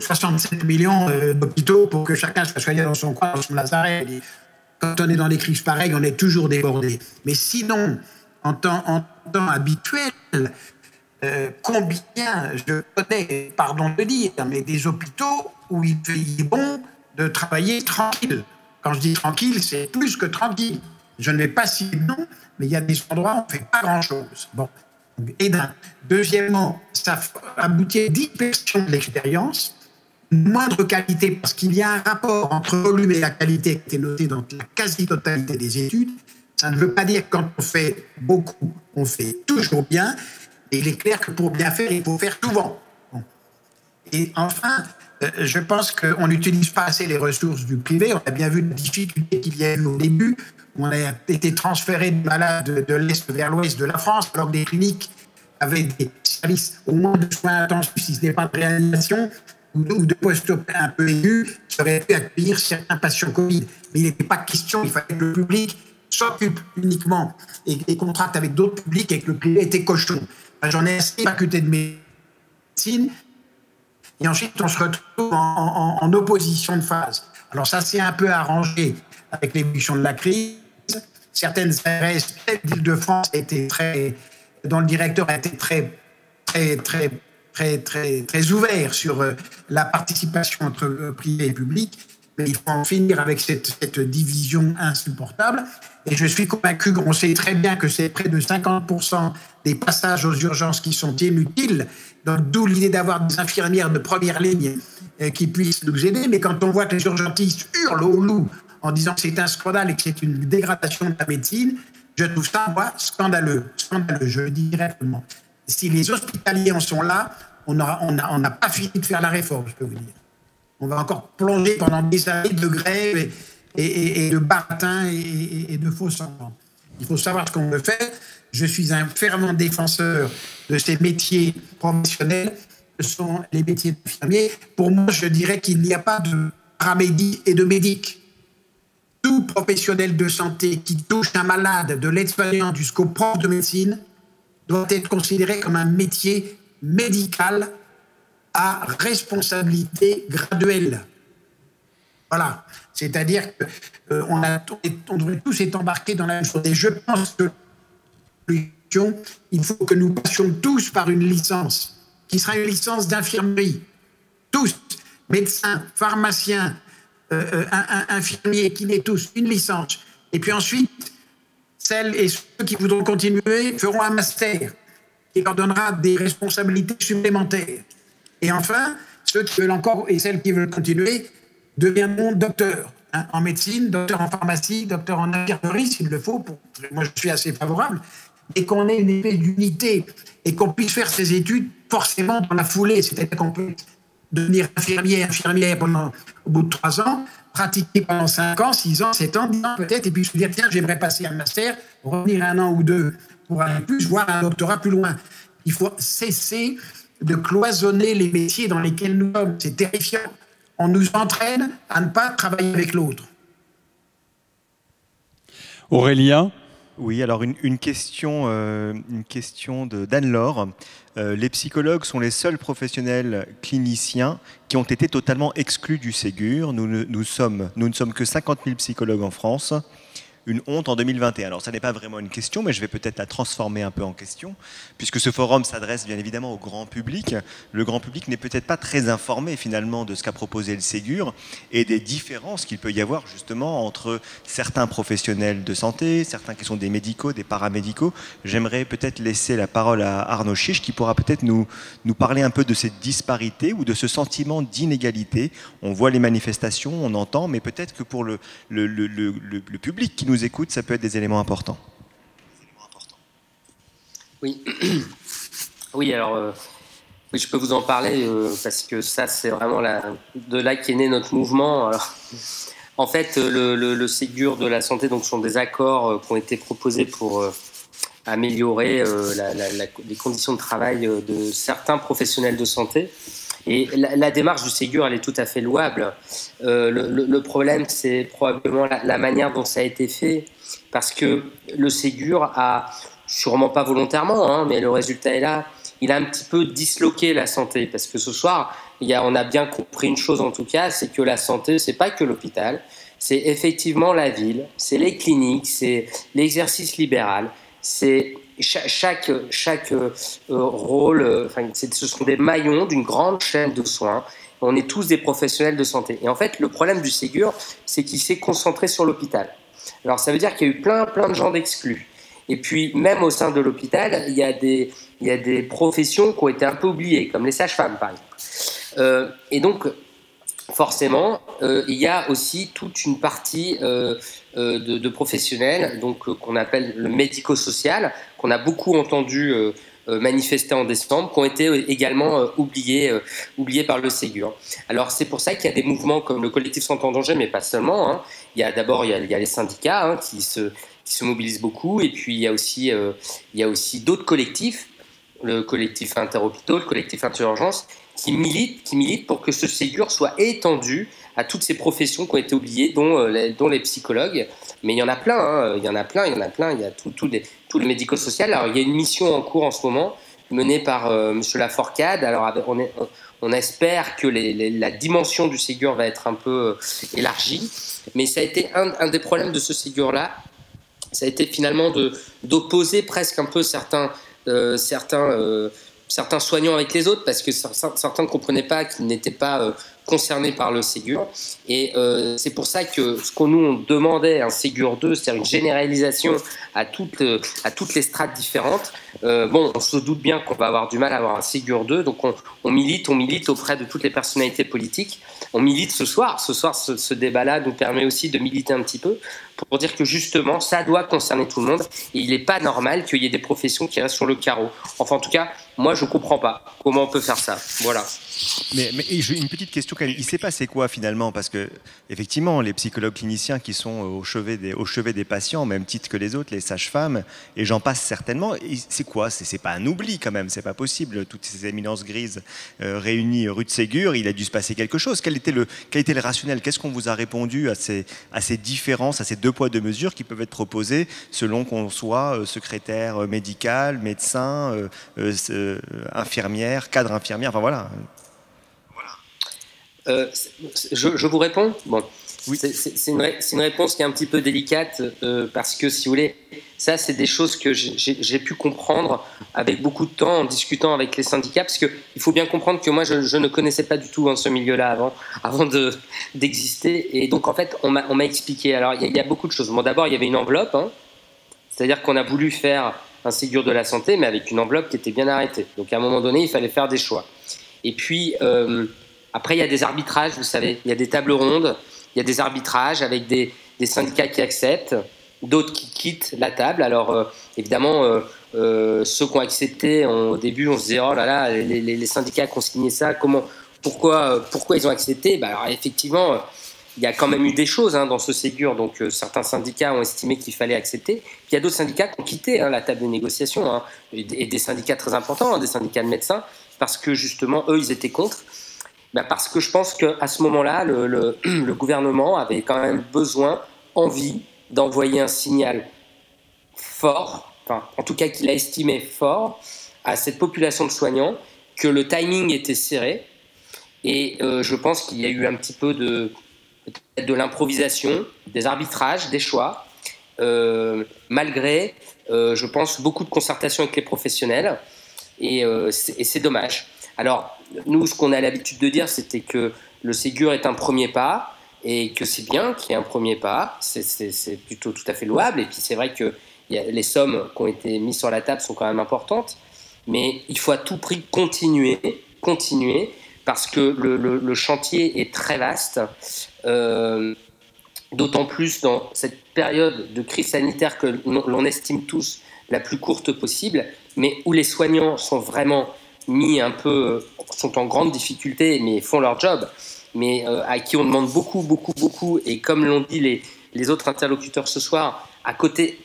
67 millions d'hôpitaux pour que chacun soit soigné dans son coin, dans son lazaret. Et quand on est dans des crises pareilles, on est toujours débordé. Mais sinon, en temps habituel, combien je connais, pardon de dire, mais des hôpitaux où il est bon de travailler tranquille. Quand je dis tranquille, c'est plus que tranquille. Je ne vais pas citer de nom, mais il y a des endroits où on ne fait pas grand-chose. Bon. Et deuxièmement, ça aboutit à 10% de l'expérience, une moindre qualité, parce qu'il y a un rapport entre volume et la qualité qui a été noté dans la quasi-totalité des études. Ça ne veut pas dire que quand on fait beaucoup, on fait toujours bien. Et il est clair que pour bien faire, il faut faire souvent. Bon. Et enfin, je pense qu'on n'utilise pas assez les ressources du privé. On a bien vu la difficulté qu'il y a eu au début. On a été transféré de malades de l'Est vers l'Ouest de la France, alors que des cliniques avaient des services au moins de soins intensifs, si ce n'est pas de réanimation, ou de postes un peu aigus, qui auraient pu accueillir certains patients Covid. Mais il n'était pas question, il fallait que le public s'occupe uniquement et contracte avec d'autres publics et que le privé était cochon. J'en ai assez faculté de médecine, et ensuite on se retrouve en opposition de phase. Alors ça s'est un peu arrangé avec l'évolution de la crise. Certaines ARS d'Île-de-France dont le directeur a été très ouvert sur la participation entre privé et public, mais il faut en finir avec cette division insupportable. Et je suis convaincu qu'on sait très bien que c'est près de 50% des passages aux urgences qui sont inutiles, donc d'où l'idée d'avoir des infirmières de première ligne qui puissent nous aider. Mais quand on voit que les urgentistes hurlent au loup en disant que c'est un scandale et que c'est une dégradation de la médecine, je trouve ça, moi, scandaleux, je le dis directement. Si les hospitaliers en sont là, on n'a pas fini de faire la réforme, je peux vous dire. On va encore plonger pendant des années de grève et de baratin et de faux semblants. Il faut savoir ce qu'on veut faire. Je suis un fervent défenseur de ces métiers professionnels que sont les métiers d'infirmiers. Pour moi, je dirais qu'il n'y a pas de paramédic et de médic. Tout professionnel de santé qui touche un malade, de l'aide-soignante jusqu'au prof de médecine, doit être considéré comme un métier médical à responsabilité graduelle. Voilà. C'est-à-dire qu'on devrait tous être embarqués dans la même chose. Et je pense que il faut que nous passions tous par une licence, qui sera une licence d'infirmerie. Tous, médecins, pharmaciens, infirmiers, kinés, tous, une licence. Et puis ensuite, celles et ceux qui voudront continuer feront un master qui leur donnera des responsabilités supplémentaires. Et enfin, ceux qui veulent encore et celles qui veulent continuer deviendront docteurs en médecine, docteurs en pharmacie, docteurs en infirmerie, s'il le faut. Moi, je suis assez favorable. Et qu'on ait une espèce d'unité et qu'on puisse faire ces études forcément dans la foulée. C'est-à-dire qu'on peut devenir infirmière au bout de 3 ans, pratiquer pendant 5 ans, 6 ans, 7 ans, 10 ans peut-être, et puis se dire, tiens, j'aimerais passer un master, revenir 1 an ou 2 pour aller plus, voire un doctorat plus loin. Il faut cesser de cloisonner les métiers dans lesquels nous sommes. C'est terrifiant. On nous entraîne à ne pas travailler avec l'autre. Aurélien ? Oui, alors une question d'Anne-Laure. Les psychologues sont les seuls professionnels cliniciens qui ont été totalement exclus du Ségur. Nous ne sommes que 50 000 psychologues en France. Une honte en 2021. Alors, ça n'est pas vraiment une question, mais je vais peut-être la transformer un peu en question, puisque ce forum s'adresse bien évidemment au grand public. Le grand public n'est peut-être pas très informé finalement de ce qu'a proposé le Ségur et des différences qu'il peut y avoir justement entre certains professionnels de santé, certains qui sont des médicaux, des paramédicaux. J'aimerais peut-être laisser la parole à Arnaud Chiche, qui pourra peut-être nous parler un peu de cette disparité ou de ce sentiment d'inégalité. On voit les manifestations, on entend, mais peut-être que pour le public qui nous écoute, ça peut être des éléments importants. Oui, oui. Alors, oui, je peux vous en parler parce que ça, c'est vraiment de là qu'est né notre mouvement. Alors, en fait, le Ségur de la santé, donc, sont des accords qui ont été proposés pour améliorer les conditions de travail de certains professionnels de santé. Et la démarche du Ségur, elle est tout à fait louable. Le problème, c'est probablement la manière dont ça a été fait, parce que le Ségur a, sûrement pas volontairement, hein, mais le résultat est là, il a un petit peu disloqué la santé, parce que ce soir, on a bien compris une chose en tout cas, c'est que la santé, c'est pas que l'hôpital, c'est effectivement la ville, c'est les cliniques, c'est l'exercice libéral, c'est chaque rôle, ce sont des maillons d'une grande chaîne de soins. On est tous des professionnels de santé. Et en fait, le problème du Ségur, c'est qu'il s'est concentré sur l'hôpital. Alors, ça veut dire qu'il y a eu plein de gens d'exclus. Et puis, même au sein de l'hôpital, il y a des professions qui ont été un peu oubliées, comme les sages-femmes, par exemple. Et donc, forcément, il y a aussi toute une partie de professionnels, donc qu'on appelle le médico-social, qu'on a beaucoup entendu manifester en décembre, qui ont été également oubliés par le Ségur. Alors c'est pour ça qu'il y a des mouvements comme le collectif Santé en danger, mais pas seulement. Hein. Il y a les syndicats hein, qui se mobilisent beaucoup, et puis il y a aussi d'autres collectifs, le collectif Interhôpitaux, le collectif Interurgence, qui militent pour que ce Ségur soit étendu à toutes ces professions qui ont été oubliées, dont les psychologues. Mais il y en a plein, hein, il y a tout le médico-social. Alors il y a une mission en cours en ce moment, menée par M. Laforcade. Alors on espère que la dimension du Ségur va être un peu élargie, mais ça a été un des problèmes de ce Ségur-là, ça a été finalement d'opposer presque un peu certains soignants avec les autres, parce que certains ne comprenaient pas qu'ils n'étaient pas concernés par le Ségur. Et c'est pour ça que ce qu'on nous demandait, un Ségur 2, c'est-à-dire une généralisation à toutes les strates différentes. On se doute bien qu'on va avoir du mal à avoir un Ségur 2, donc on milite auprès de toutes les personnalités politiques. On milite ce soir, ce débat-là nous permet aussi de militer un petit peu pour dire que justement, ça doit concerner tout le monde. Et il n'est pas normal qu'il y ait des professions qui restent sur le carreau. Enfin, en tout cas, moi, je ne comprends pas comment on peut faire ça. Voilà. Mais une petite question, il s'est passé quoi finalement? Parce que effectivement, les psychologues cliniciens qui sont au chevet des patients, au même titre que les autres, les sages-femmes, et j'en passe certainement, c'est quoi? C'est pas un oubli quand même, c'est pas possible. Toutes ces éminences grises réunies rue de Ségur, il a dû se passer quelque chose. Quel était le rationnel? Qu'est-ce qu'on vous a répondu à ces différences, à ces deux poids deux mesures qui peuvent être proposées selon qu'on soit secrétaire médical, médecin, infirmière, cadre infirmière, enfin voilà. Je vous réponds. Bon, oui. C'est une réponse qui est un petit peu délicate parce que, si vous voulez, ça, c'est des choses que j'ai pu comprendre avec beaucoup de temps en discutant avec les syndicats, parce qu'il faut bien comprendre que moi, je ne connaissais pas du tout ce milieu-là avant d'exister. Et donc, en fait, on m'a expliqué. Alors, il y a beaucoup de choses. Bon, d'abord, il y avait une enveloppe, hein, c'est-à-dire qu'on a voulu faire un Ségur de la santé, mais avec une enveloppe qui était bien arrêtée. Donc, à un moment donné, il fallait faire des choix. Et puis... après, il y a des arbitrages, vous savez. Il y a des tables rondes, il y a des arbitrages avec des syndicats qui acceptent, d'autres qui quittent la table. Alors, évidemment, ceux qui ont accepté, au début, on se disait, oh là là, les syndicats qui ont signé ça, pourquoi ils ont accepté? Alors, effectivement, il y a quand même eu des choses dans ce Ségur. Donc, certains syndicats ont estimé qu'il fallait accepter. Puis, il y a d'autres syndicats qui ont quitté la table de négociation, et des syndicats très importants, des syndicats de médecins, parce que, justement, eux, ils étaient contre. Parce que je pense qu'à ce moment-là, le gouvernement avait quand même envie d'envoyer un signal fort, enfin, en tout cas qu'il a estimé fort, à cette population de soignants, que le timing était serré. Et je pense qu'il y a eu un petit peu de l'improvisation, des arbitrages, des choix, malgré, je pense, beaucoup de concertation avec les professionnels. Et c'est dommage. Alors, nous, ce qu'on a l'habitude de dire, c'était que le Ségur est un premier pas et que c'est bien qu'il y ait un premier pas. C'est plutôt tout à fait louable. Et puis, c'est vrai que les sommes qui ont été mises sur la table sont quand même importantes. Mais il faut à tout prix continuer parce que le chantier est très vaste. D'autant plus dans cette période de crise sanitaire que l'on estime tous la plus courte possible, mais où les soignants sont vraiment sont en grande difficulté, mais font leur job, mais à qui on demande beaucoup, et comme l'ont dit les autres interlocuteurs ce soir, à côté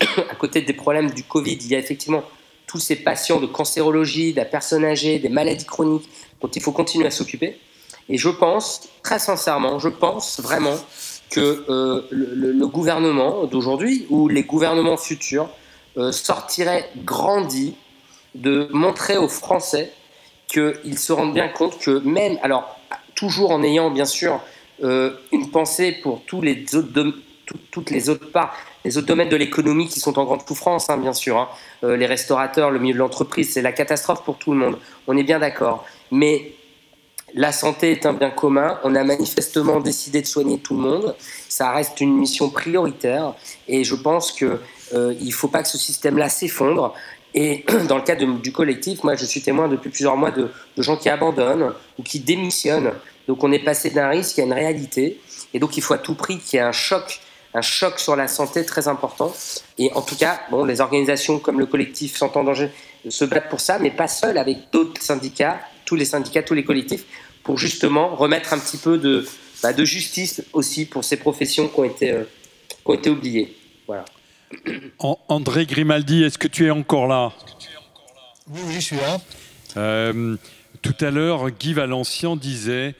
des problèmes du Covid, il y a effectivement tous ces patients de cancérologie, de la personne âgée, des maladies chroniques dont il faut continuer à s'occuper. Et je pense, très sincèrement, je pense vraiment que le gouvernement d'aujourd'hui ou les gouvernements futurs sortiraient grandis de montrer aux Français qu'ils se rendent bien compte que même, alors toujours en ayant bien sûr une pensée pour toutes les autres parts, les autres domaines de l'économie qui sont en grande souffrance, hein, bien sûr, hein. Les restaurateurs, le milieu de l'entreprise, c'est la catastrophe pour tout le monde, on est bien d'accord, mais la santé est un bien commun, on a manifestement décidé de soigner tout le monde, ça reste une mission prioritaire et je pense qu'il ne faut pas que ce système-là s'effondre. Et dans le cadre du collectif, moi je suis témoin depuis plusieurs mois de gens qui abandonnent ou qui démissionnent. Donc on est passé d'un risque à une réalité et donc il faut à tout prix qu'il y ait un choc sur la santé très important. Et en tout cas, bon, les organisations comme le collectif Santé en danger se battent pour ça, mais pas seules, avec d'autres syndicats, tous les collectifs, pour justement remettre un petit peu de justice aussi pour ces professions qui ont été oubliées. Voilà. André Grimaldi, est-ce que tu es encore là? Oui, je suis là. Tout à l'heure, Guy Valencian disait,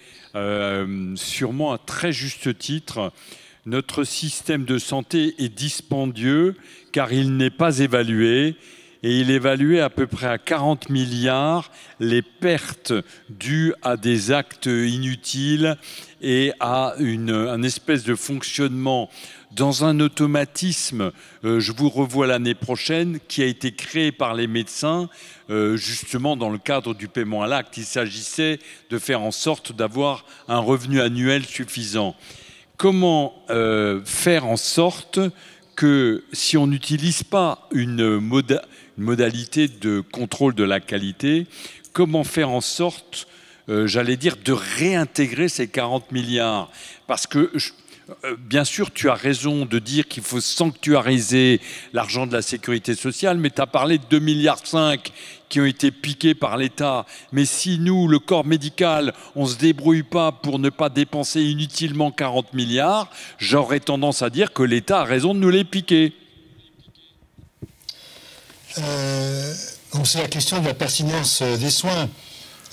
sûrement à très juste titre, notre système de santé est dispendieux car il n'est pas évalué et il évaluait à peu près à 40 milliards les pertes dues à des actes inutiles et à un espèce de fonctionnement dans un automatisme, je vous revois l'année prochaine, qui a été créé par les médecins, justement dans le cadre du paiement à l'acte. Il s'agissait de faire en sorte d'avoir un revenu annuel suffisant. Comment faire en sorte que si on n'utilise pas une modalité de contrôle de la qualité, comment faire en sorte, j'allais dire, de réintégrer ces 40 milliards? Parce que bien sûr, tu as raison de dire qu'il faut sanctuariser l'argent de la sécurité sociale, mais tu as parlé de 2,5 milliards qui ont été piqués par l'État. Mais si nous, le corps médical, on ne se débrouille pas pour ne pas dépenser inutilement 40 milliards, j'aurais tendance à dire que l'État a raison de nous les piquer. Donc c'est la question de la pertinence des soins.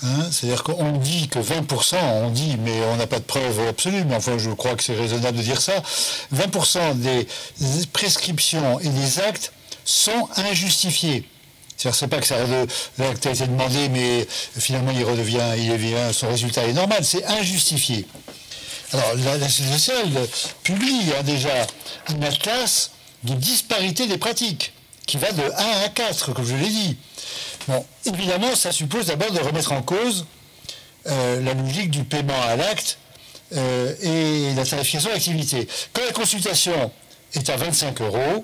Hein, c'est-à-dire qu'on dit que 20%, on dit, mais on n'a pas de preuve absolue, mais enfin je crois que c'est raisonnable de dire ça, 20% des prescriptions et des actes sont injustifiés. C'est-à-dire c'est pas que l'acte a été demandé, mais finalement son résultat est normal, c'est injustifié. Alors la Sécurité sociale publie déjà un atlas de disparité des pratiques, qui va de 1 à 4, comme je l'ai dit. Bon, évidemment, ça suppose d'abord de remettre en cause la logique du paiement à l'acte et la tarification d'activité. Quand la consultation est à 25 €,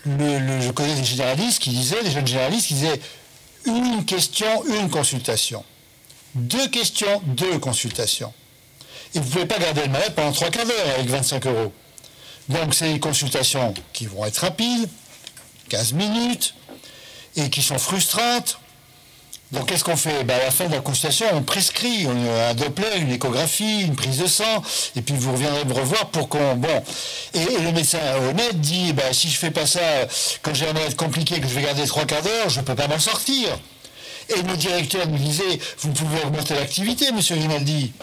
je connais des généralistes des jeunes généralistes qui disaient une question, une consultation. 2 questions, 2 consultations. Et vous ne pouvez pas garder le malade pendant 3/4 d'heure avec 25 €. Donc c'est des consultations qui vont être rapides, 15 minutes, et qui sont frustrantes. Donc qu'est-ce qu'on fait? À la fin de la consultation, on prescrit un Doppler, une échographie, une prise de sang, et puis vous reviendrez me revoir pour qu'on... Bon. Et le médecin honnête dit, si je fais pas ça, quand j'ai un malade compliqué, que je vais garder 3/4 d'heure, je ne peux pas m'en sortir. Et le directeur nous disait, vous pouvez augmenter l'activité, monsieur Grimaldi.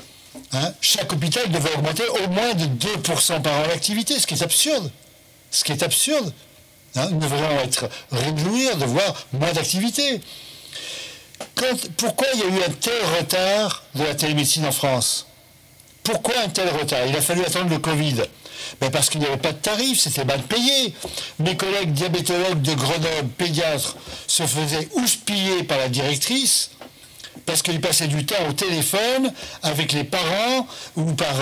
Hein, chaque hôpital devait augmenter au moins de 2% par an l'activité, ce qui est absurde. Ce qui est absurde. Hein, nous devrions être réjouir de voir moins d'activité. Pourquoi il y a eu un tel retard de la télémédecine en France? Pourquoi un tel retard? Il a fallu attendre le Covid. Parce qu'il n'y avait pas de tarif, c'était mal payé. Mes collègues diabétologues de Grenoble, pédiatres, se faisaient houspiller par la directrice parce qu'ils passaient du temps au téléphone avec les parents ou par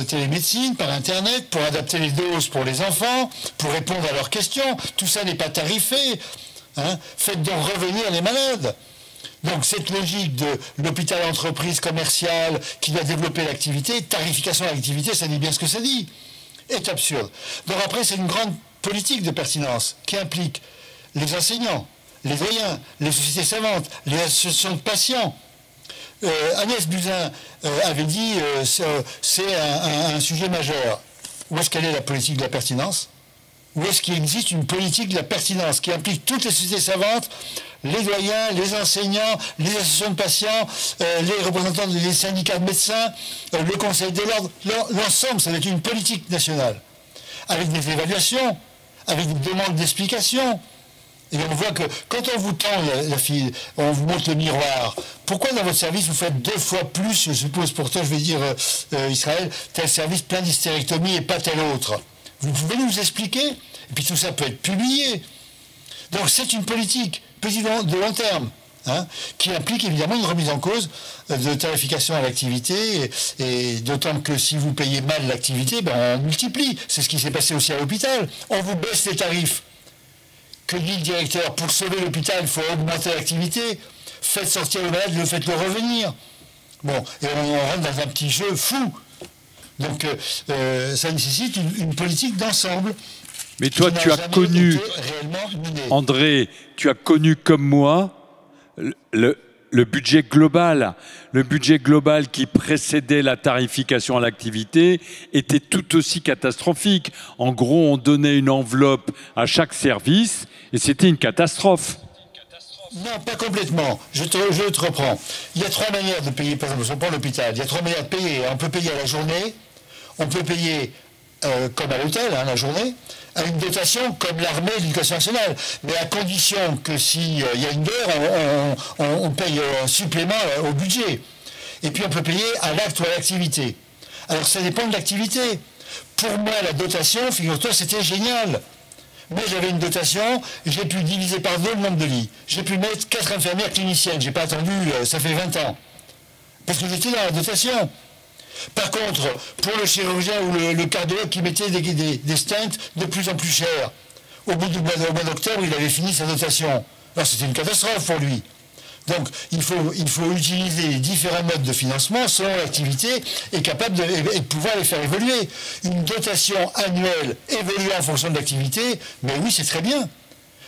télémédecine, par Internet, pour adapter les doses pour les enfants, pour répondre à leurs questions. Tout ça n'est pas tarifé. Hein. Faites donc revenir les malades. Donc cette logique de l'hôpital entreprise commerciale qui doit développer l'activité, tarification de l'activité, ça dit bien ce que ça dit, est absurde. Donc après, c'est une grande politique de pertinence qui implique les enseignants, les doyens, les sociétés savantes, les associations de patients. Agnès Buzyn avait dit c'est un sujet majeur. Où est-ce qu'elle est la politique de la pertinence? ou est-ce qu'il existe une politique de la pertinence qui implique toutes les sociétés savantes, les doyens, les enseignants, les associations de patients, les représentants des syndicats de médecins, le Conseil de l'ordre, l'ensemble, ça va être une politique nationale, avec des évaluations, avec des demandes d'explications. Et on voit que quand on vous tend la fille, on vous montre le miroir, pourquoi dans votre service vous faites 2 fois plus, je suppose pour toi, je vais dire Israël, tel service plein d'hystérectomie et pas tel autre? Vous pouvez nous expliquer? Et puis tout ça peut être publié. Donc c'est une politique de long terme, hein, qui implique évidemment une remise en cause de tarification à l'activité, et d'autant que si vous payez mal l'activité, ben on multiplie. C'est ce qui s'est passé aussi à l'hôpital. On vous baisse les tarifs. Que dit le directeur? Pour sauver l'hôpital, il faut augmenter l'activité. Faites sortir le malade, faites-le revenir. Bon, et on rentre dans un petit jeu fou. Donc ça nécessite une politique d'ensemble. Mais toi, tu as connu, André, tu as connu comme moi le budget global. Le budget global qui précédait la tarification à l'activité était tout aussi catastrophique. En gros, on donnait une enveloppe à chaque service et c'était une catastrophe. Non, pas complètement. Je te reprends. Il y a 3 manières de payer, par exemple, si on prend l'hôpital, il y a 3 manières de payer. On peut payer à la journée, on peut payer comme à l'hôtel, hein, la journée, à une dotation comme l'armée et l'éducation nationale. Mais à condition que s'il y a une heure, on paye un supplément au budget. Et puis on peut payer à l'acte ou à l'activité. Alors ça dépend de l'activité. Pour moi, la dotation, figure-toi, c'était génial. Moi, j'avais une dotation, j'ai pu diviser par 2 le nombre de lits. J'ai pu mettre 4 infirmières cliniciennes. J'ai pas attendu, ça fait 20 ans. Parce que j'étais dans la dotation. Par contre, pour le chirurgien ou le cardiologue qui mettait des stents de plus en plus chers, au mois d'octobre, il avait fini sa dotation. Alors c'était une catastrophe pour lui. Donc il faut utiliser les différents modes de financement selon l'activité et capable de pouvoir les faire évoluer. Une dotation annuelle évoluée en fonction de l'activité, mais oui, c'est très bien.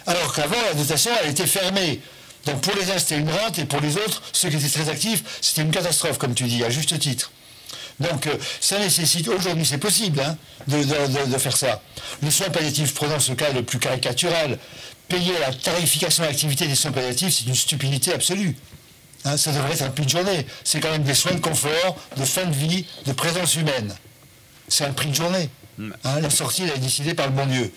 Alors qu'avant, la dotation, elle était fermée. Donc pour les uns, c'était une rente, et pour les autres, ceux qui étaient très actifs, c'était une catastrophe, comme tu dis, à juste titre. Donc ça nécessite, aujourd'hui c'est possible hein, de faire ça. Les soins palliatifs, prenons ce cas le plus caricatural, payer la tarification à l'activité des soins palliatifs, c'est une stupidité absolue. Hein, ça devrait être un prix de journée. C'est quand même des soins de confort, de fin de vie, de présence humaine. C'est un prix de journée. Hein, la sortie, elle est décidée par le bon Dieu.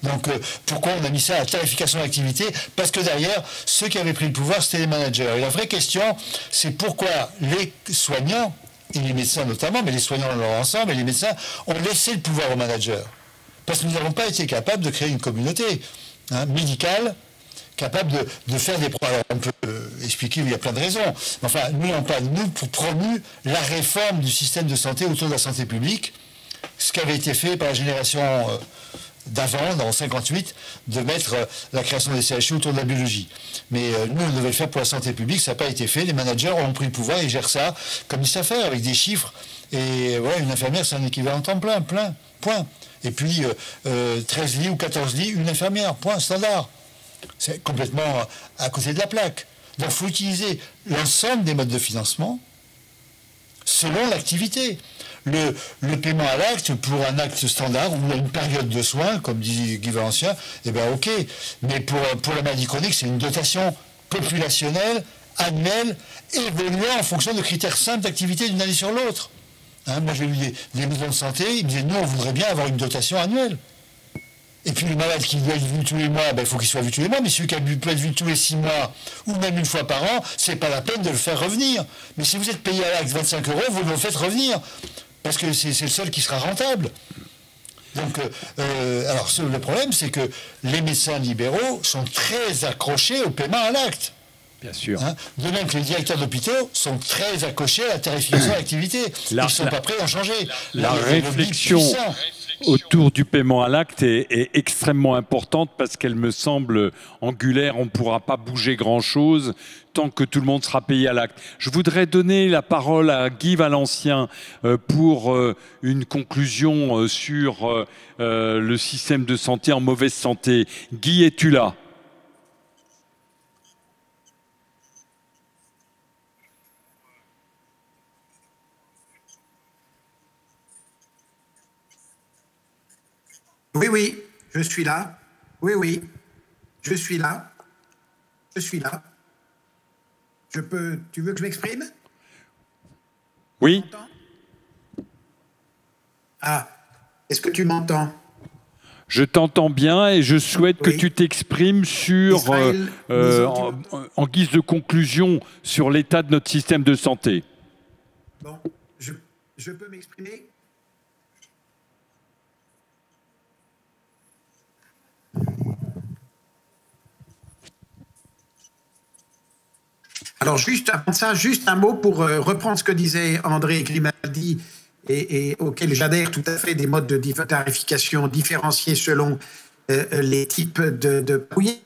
Donc pourquoi on a mis ça à la tarification à l'activité? Parce que derrière, ceux qui avaient pris le pouvoir, c'était les managers. Et la vraie question, c'est pourquoi les soignants, et les médecins notamment, mais les soignants dans leur ensemble, et les médecins ont laissé le pouvoir aux managers. Parce que nous n'avons pas été capables de créer une communauté médicale, capable de faire des progrès. On peut expliquer, il y a plein de raisons. Mais enfin, nous n'avons pas, nous, promu la réforme du système de santé autour de la santé publique, ce qui avait été fait par la génération d'avant, en 1958, de mettre la création des CHU autour de la biologie. Mais nous, on devait le faire pour la santé publique, ça n'a pas été fait. Les managers ont pris le pouvoir, ils gèrent ça comme ils savent faire, avec des chiffres. Et ouais, une infirmière, c'est un équivalent temps plein, point. Et puis, 13 lits ou 14 lits, une infirmière, point, standard. C'est complètement à côté de la plaque. Donc, il faut utiliser l'ensemble des modes de financement selon l'activité. Le paiement à l'acte, pour un acte standard, ou une période de soins, comme dit Guy Valencien, eh bien ok. Mais pour la maladie chronique, c'est une dotation populationnelle, annuelle, évoluant en fonction de critères simples d'activité d'une année sur l'autre. Hein, moi j'ai eu des maisons de santé, ils me disaient, nous on voudrait bien avoir une dotation annuelle. Et puis le malade qui doit être vu tous les mois, il faut qu'il soit vu tous les mois, mais celui qui peut être vu tous les 6 mois, ou même une fois par an, c'est pas la peine de le faire revenir. Mais si vous êtes payé à l'acte 25 €, vous le faites revenir. Parce que c'est le seul qui sera rentable. Donc, alors le problème, c'est que les médecins libéraux sont très accrochés au paiement à l'acte. Bien sûr. Hein, de même que les directeurs d'hôpitaux sont très accrochés à la tarification à l'activité. Ils ne sont pas prêts à changer. La réflexion autour du paiement à l'acte est extrêmement importante parce qu'elle me semble angulaire. On ne pourra pas bouger grand-chose tant que tout le monde sera payé à l'acte. Je voudrais donner la parole à Guy Valencien pour une conclusion sur le système de santé en mauvaise santé. Guy, es-tu là ? Oui, Je suis là. Oui, oui. Je suis là. Je suis là. Tu veux que je m'exprime? Oui. Ah, est-ce que tu m'entends? Je t'entends bien et je souhaite que tu t'exprimes sur, Israël, en guise de conclusion, sur l'état de notre système de santé. Bon, je peux m'exprimer? Alors, juste avant ça, juste un mot pour reprendre ce que disait André Grimaldi et auquel j'adhère tout à fait, des modes de tarification différenciés selon les types de... Oui,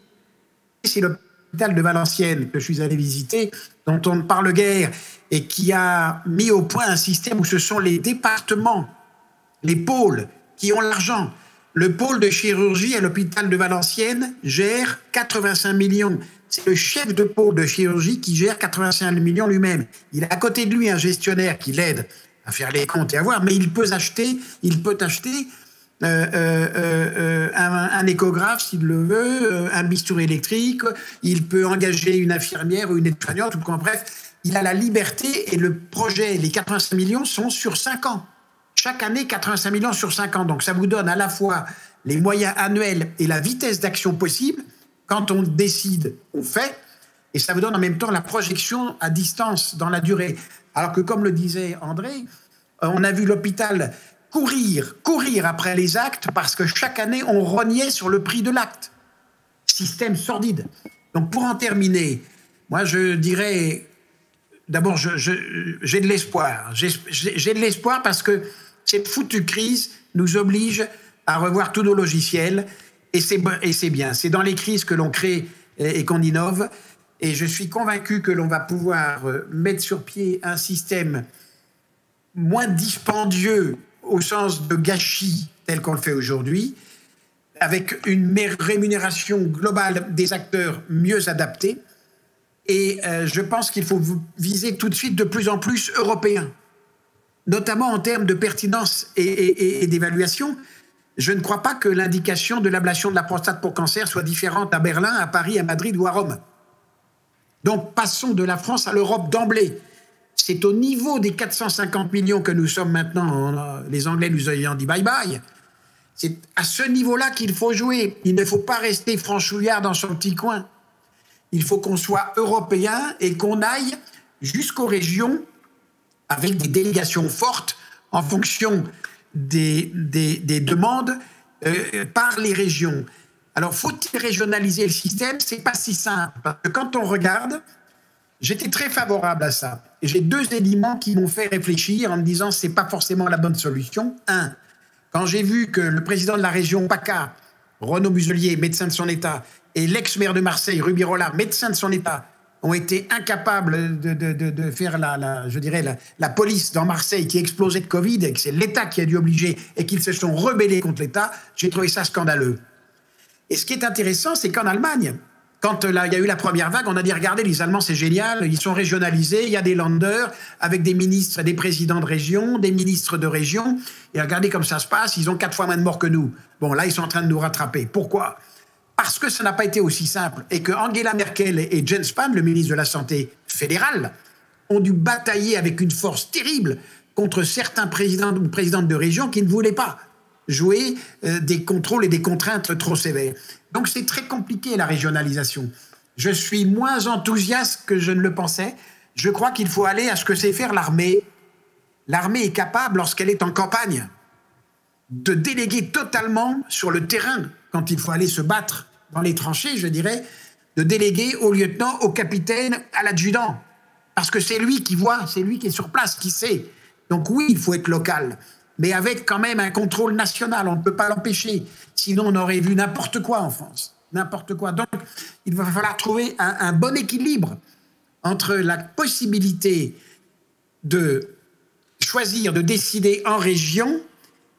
c'est l'hôpital de Valenciennes que je suis allé visiter, dont on ne parle guère, et qui a mis au point un système où ce sont les départements, les pôles qui ont l'argent. Le pôle de chirurgie à l'hôpital de Valenciennes gère 85 millions. C'est le chef de pôle de chirurgie qui gère 85 millions lui-même. Il a à côté de lui un gestionnaire qui l'aide à faire les comptes et à voir, mais il peut acheter un échographe s'il le veut, un bistouri électrique, il peut engager une infirmière ou une aide-soignante, ou bref, il a la liberté, et le projet, les 85 millions sont sur 5 ans. Chaque année, 85 millions sur 5 ans. Donc ça vous donne à la fois les moyens annuels et la vitesse d'action possible. Quand on décide, on fait, et ça vous donne en même temps la projection à distance dans la durée. Alors que, comme le disait André, on a vu l'hôpital courir après les actes parce que chaque année, on rognait sur le prix de l'acte. Système sordide. Donc, pour en terminer, moi, je dirais, d'abord, j'ai de l'espoir. J'ai de l'espoir parce que cette foutue crise nous oblige à revoir tous nos logiciels. Et c'est bien. C'est dans les crises que l'on crée et qu'on innove. Et je suis convaincu que l'on va pouvoir mettre sur pied un système moins dispendieux au sens de gâchis tel qu'on le fait aujourd'hui, avec une rémunération globale des acteurs mieux adaptée. Et je pense qu'il faut viser tout de suite de plus en plus européen, notamment en termes de pertinence et d'évaluation. Je ne crois pas que l'indication de l'ablation de la prostate pour cancer soit différente à Berlin, à Paris, à Madrid ou à Rome. Donc, passons de la France à l'Europe d'emblée. C'est au niveau des 450 millions que nous sommes maintenant, les Anglais nous ayant dit bye-bye. C'est à ce niveau-là qu'il faut jouer. Il ne faut pas rester franchouillard dans son petit coin. Il faut qu'on soit européen et qu'on aille jusqu'aux régions avec des délégations fortes en fonction des demandes par les régions. Alors, faut-il régionaliser le système? C'est pas si simple. Parce que quand on regarde, j'étais très favorable à ça. Et j'ai 2 éléments qui m'ont fait réfléchir en me disant que ce n'est pas forcément la bonne solution. Un, quand j'ai vu que le président de la région PACA, Renaud Muselier, médecin de son État, et l'ex-maire de Marseille, Rubirola, médecin de son État, ont été incapables de faire la police dans Marseille qui explosait de Covid, et que c'est l'État qui a dû obliger, et qu'ils se sont rebellés contre l'État, j'ai trouvé ça scandaleux. Et ce qui est intéressant, c'est qu'en Allemagne, quand il y a eu la première vague, on a dit, regardez, les Allemands, c'est génial, ils sont régionalisés, il y a des Länder avec des ministres, des présidents de région, des ministres de région, et regardez comme ça se passe, ils ont 4 fois moins de morts que nous. Bon, là, ils sont en train de nous rattraper. Pourquoi? Parce que ça n'a pas été aussi simple, et que Angela Merkel et Jens Spahn, le ministre de la Santé fédéral, ont dû batailler avec une force terrible contre certains présidents ou présidentes de région qui ne voulaient pas jouer des contrôles et des contraintes trop sévères. Donc c'est très compliqué la régionalisation. Je suis moins enthousiaste que je ne le pensais. Je crois qu'il faut aller à ce que sait faire l'armée. L'armée est capable, lorsqu'elle est en campagne, de déléguer totalement sur le terrain, quand il faut aller se battre dans les tranchées, je dirais, de déléguer au lieutenant, au capitaine, à l'adjudant. Parce que c'est lui qui voit, c'est lui qui est sur place, qui sait. Donc oui, il faut être local, mais avec quand même un contrôle national, on ne peut pas l'empêcher. Sinon, on aurait vu n'importe quoi en France. N'importe quoi. Donc, il va falloir trouver un bon équilibre entre la possibilité de choisir, de décider en région,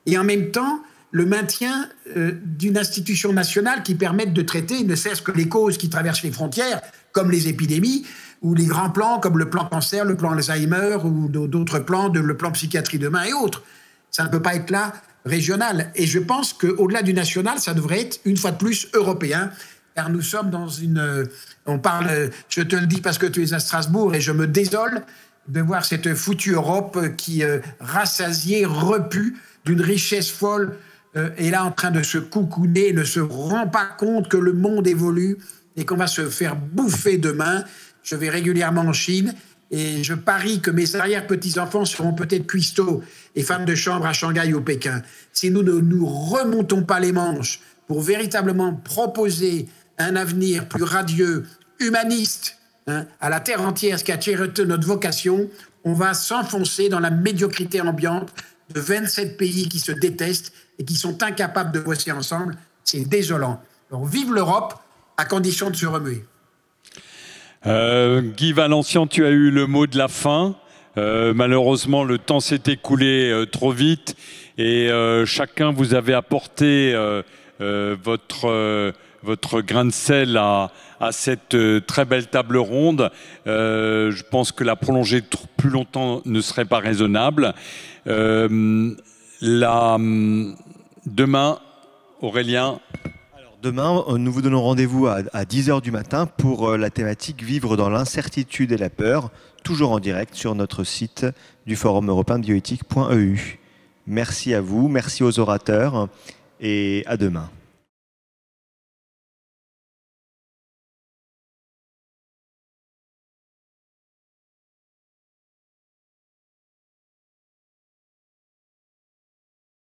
et en même temps, le maintien d'une institution nationale qui permette de traiter ne serait-ce que les causes qui traversent les frontières, comme les épidémies, ou les grands plans, comme le plan cancer, le plan Alzheimer, ou d'autres plans, le plan psychiatrie demain et autres. Ça ne peut pas être là régional. Et je pense qu'au-delà du national, ça devrait être une fois de plus européen, car nous sommes dans une... on parle, je te le dis parce que tu es à Strasbourg, et je me désole de voir cette foutue Europe qui, rassasiée, repue, d'une richesse folle, est là en train de se coucouner, ne se rend pas compte que le monde évolue et qu'on va se faire bouffer demain. Je vais régulièrement en Chine, et je parie que mes arrière-petits-enfants seront peut-être cuistots et femmes de chambre à Shanghai ou Pékin. Si nous ne nous remontons pas les manches pour véritablement proposer un avenir plus radieux, humaniste, à la terre entière, ce qui a été notre vocation, on va s'enfoncer dans la médiocrité ambiante de 27 pays qui se détestent et qui sont incapables de bosser ensemble. C'est désolant. Alors vive l'Europe, à condition de se remuer. Guy Valencian, tu as eu le mot de la fin. Malheureusement, le temps s'est écoulé trop vite, et chacun vous avez apporté votre grain de sel à cette très belle table ronde. Je pense que la prolonger plus longtemps ne serait pas raisonnable. Demain, Aurélien. Demain, nous vous donnons rendez-vous à 10h du matin pour la thématique « Vivre dans l'incertitude et la peur », toujours en direct sur notre site du Forum européen de bioéthique.eu. Merci à vous, merci aux orateurs et à demain.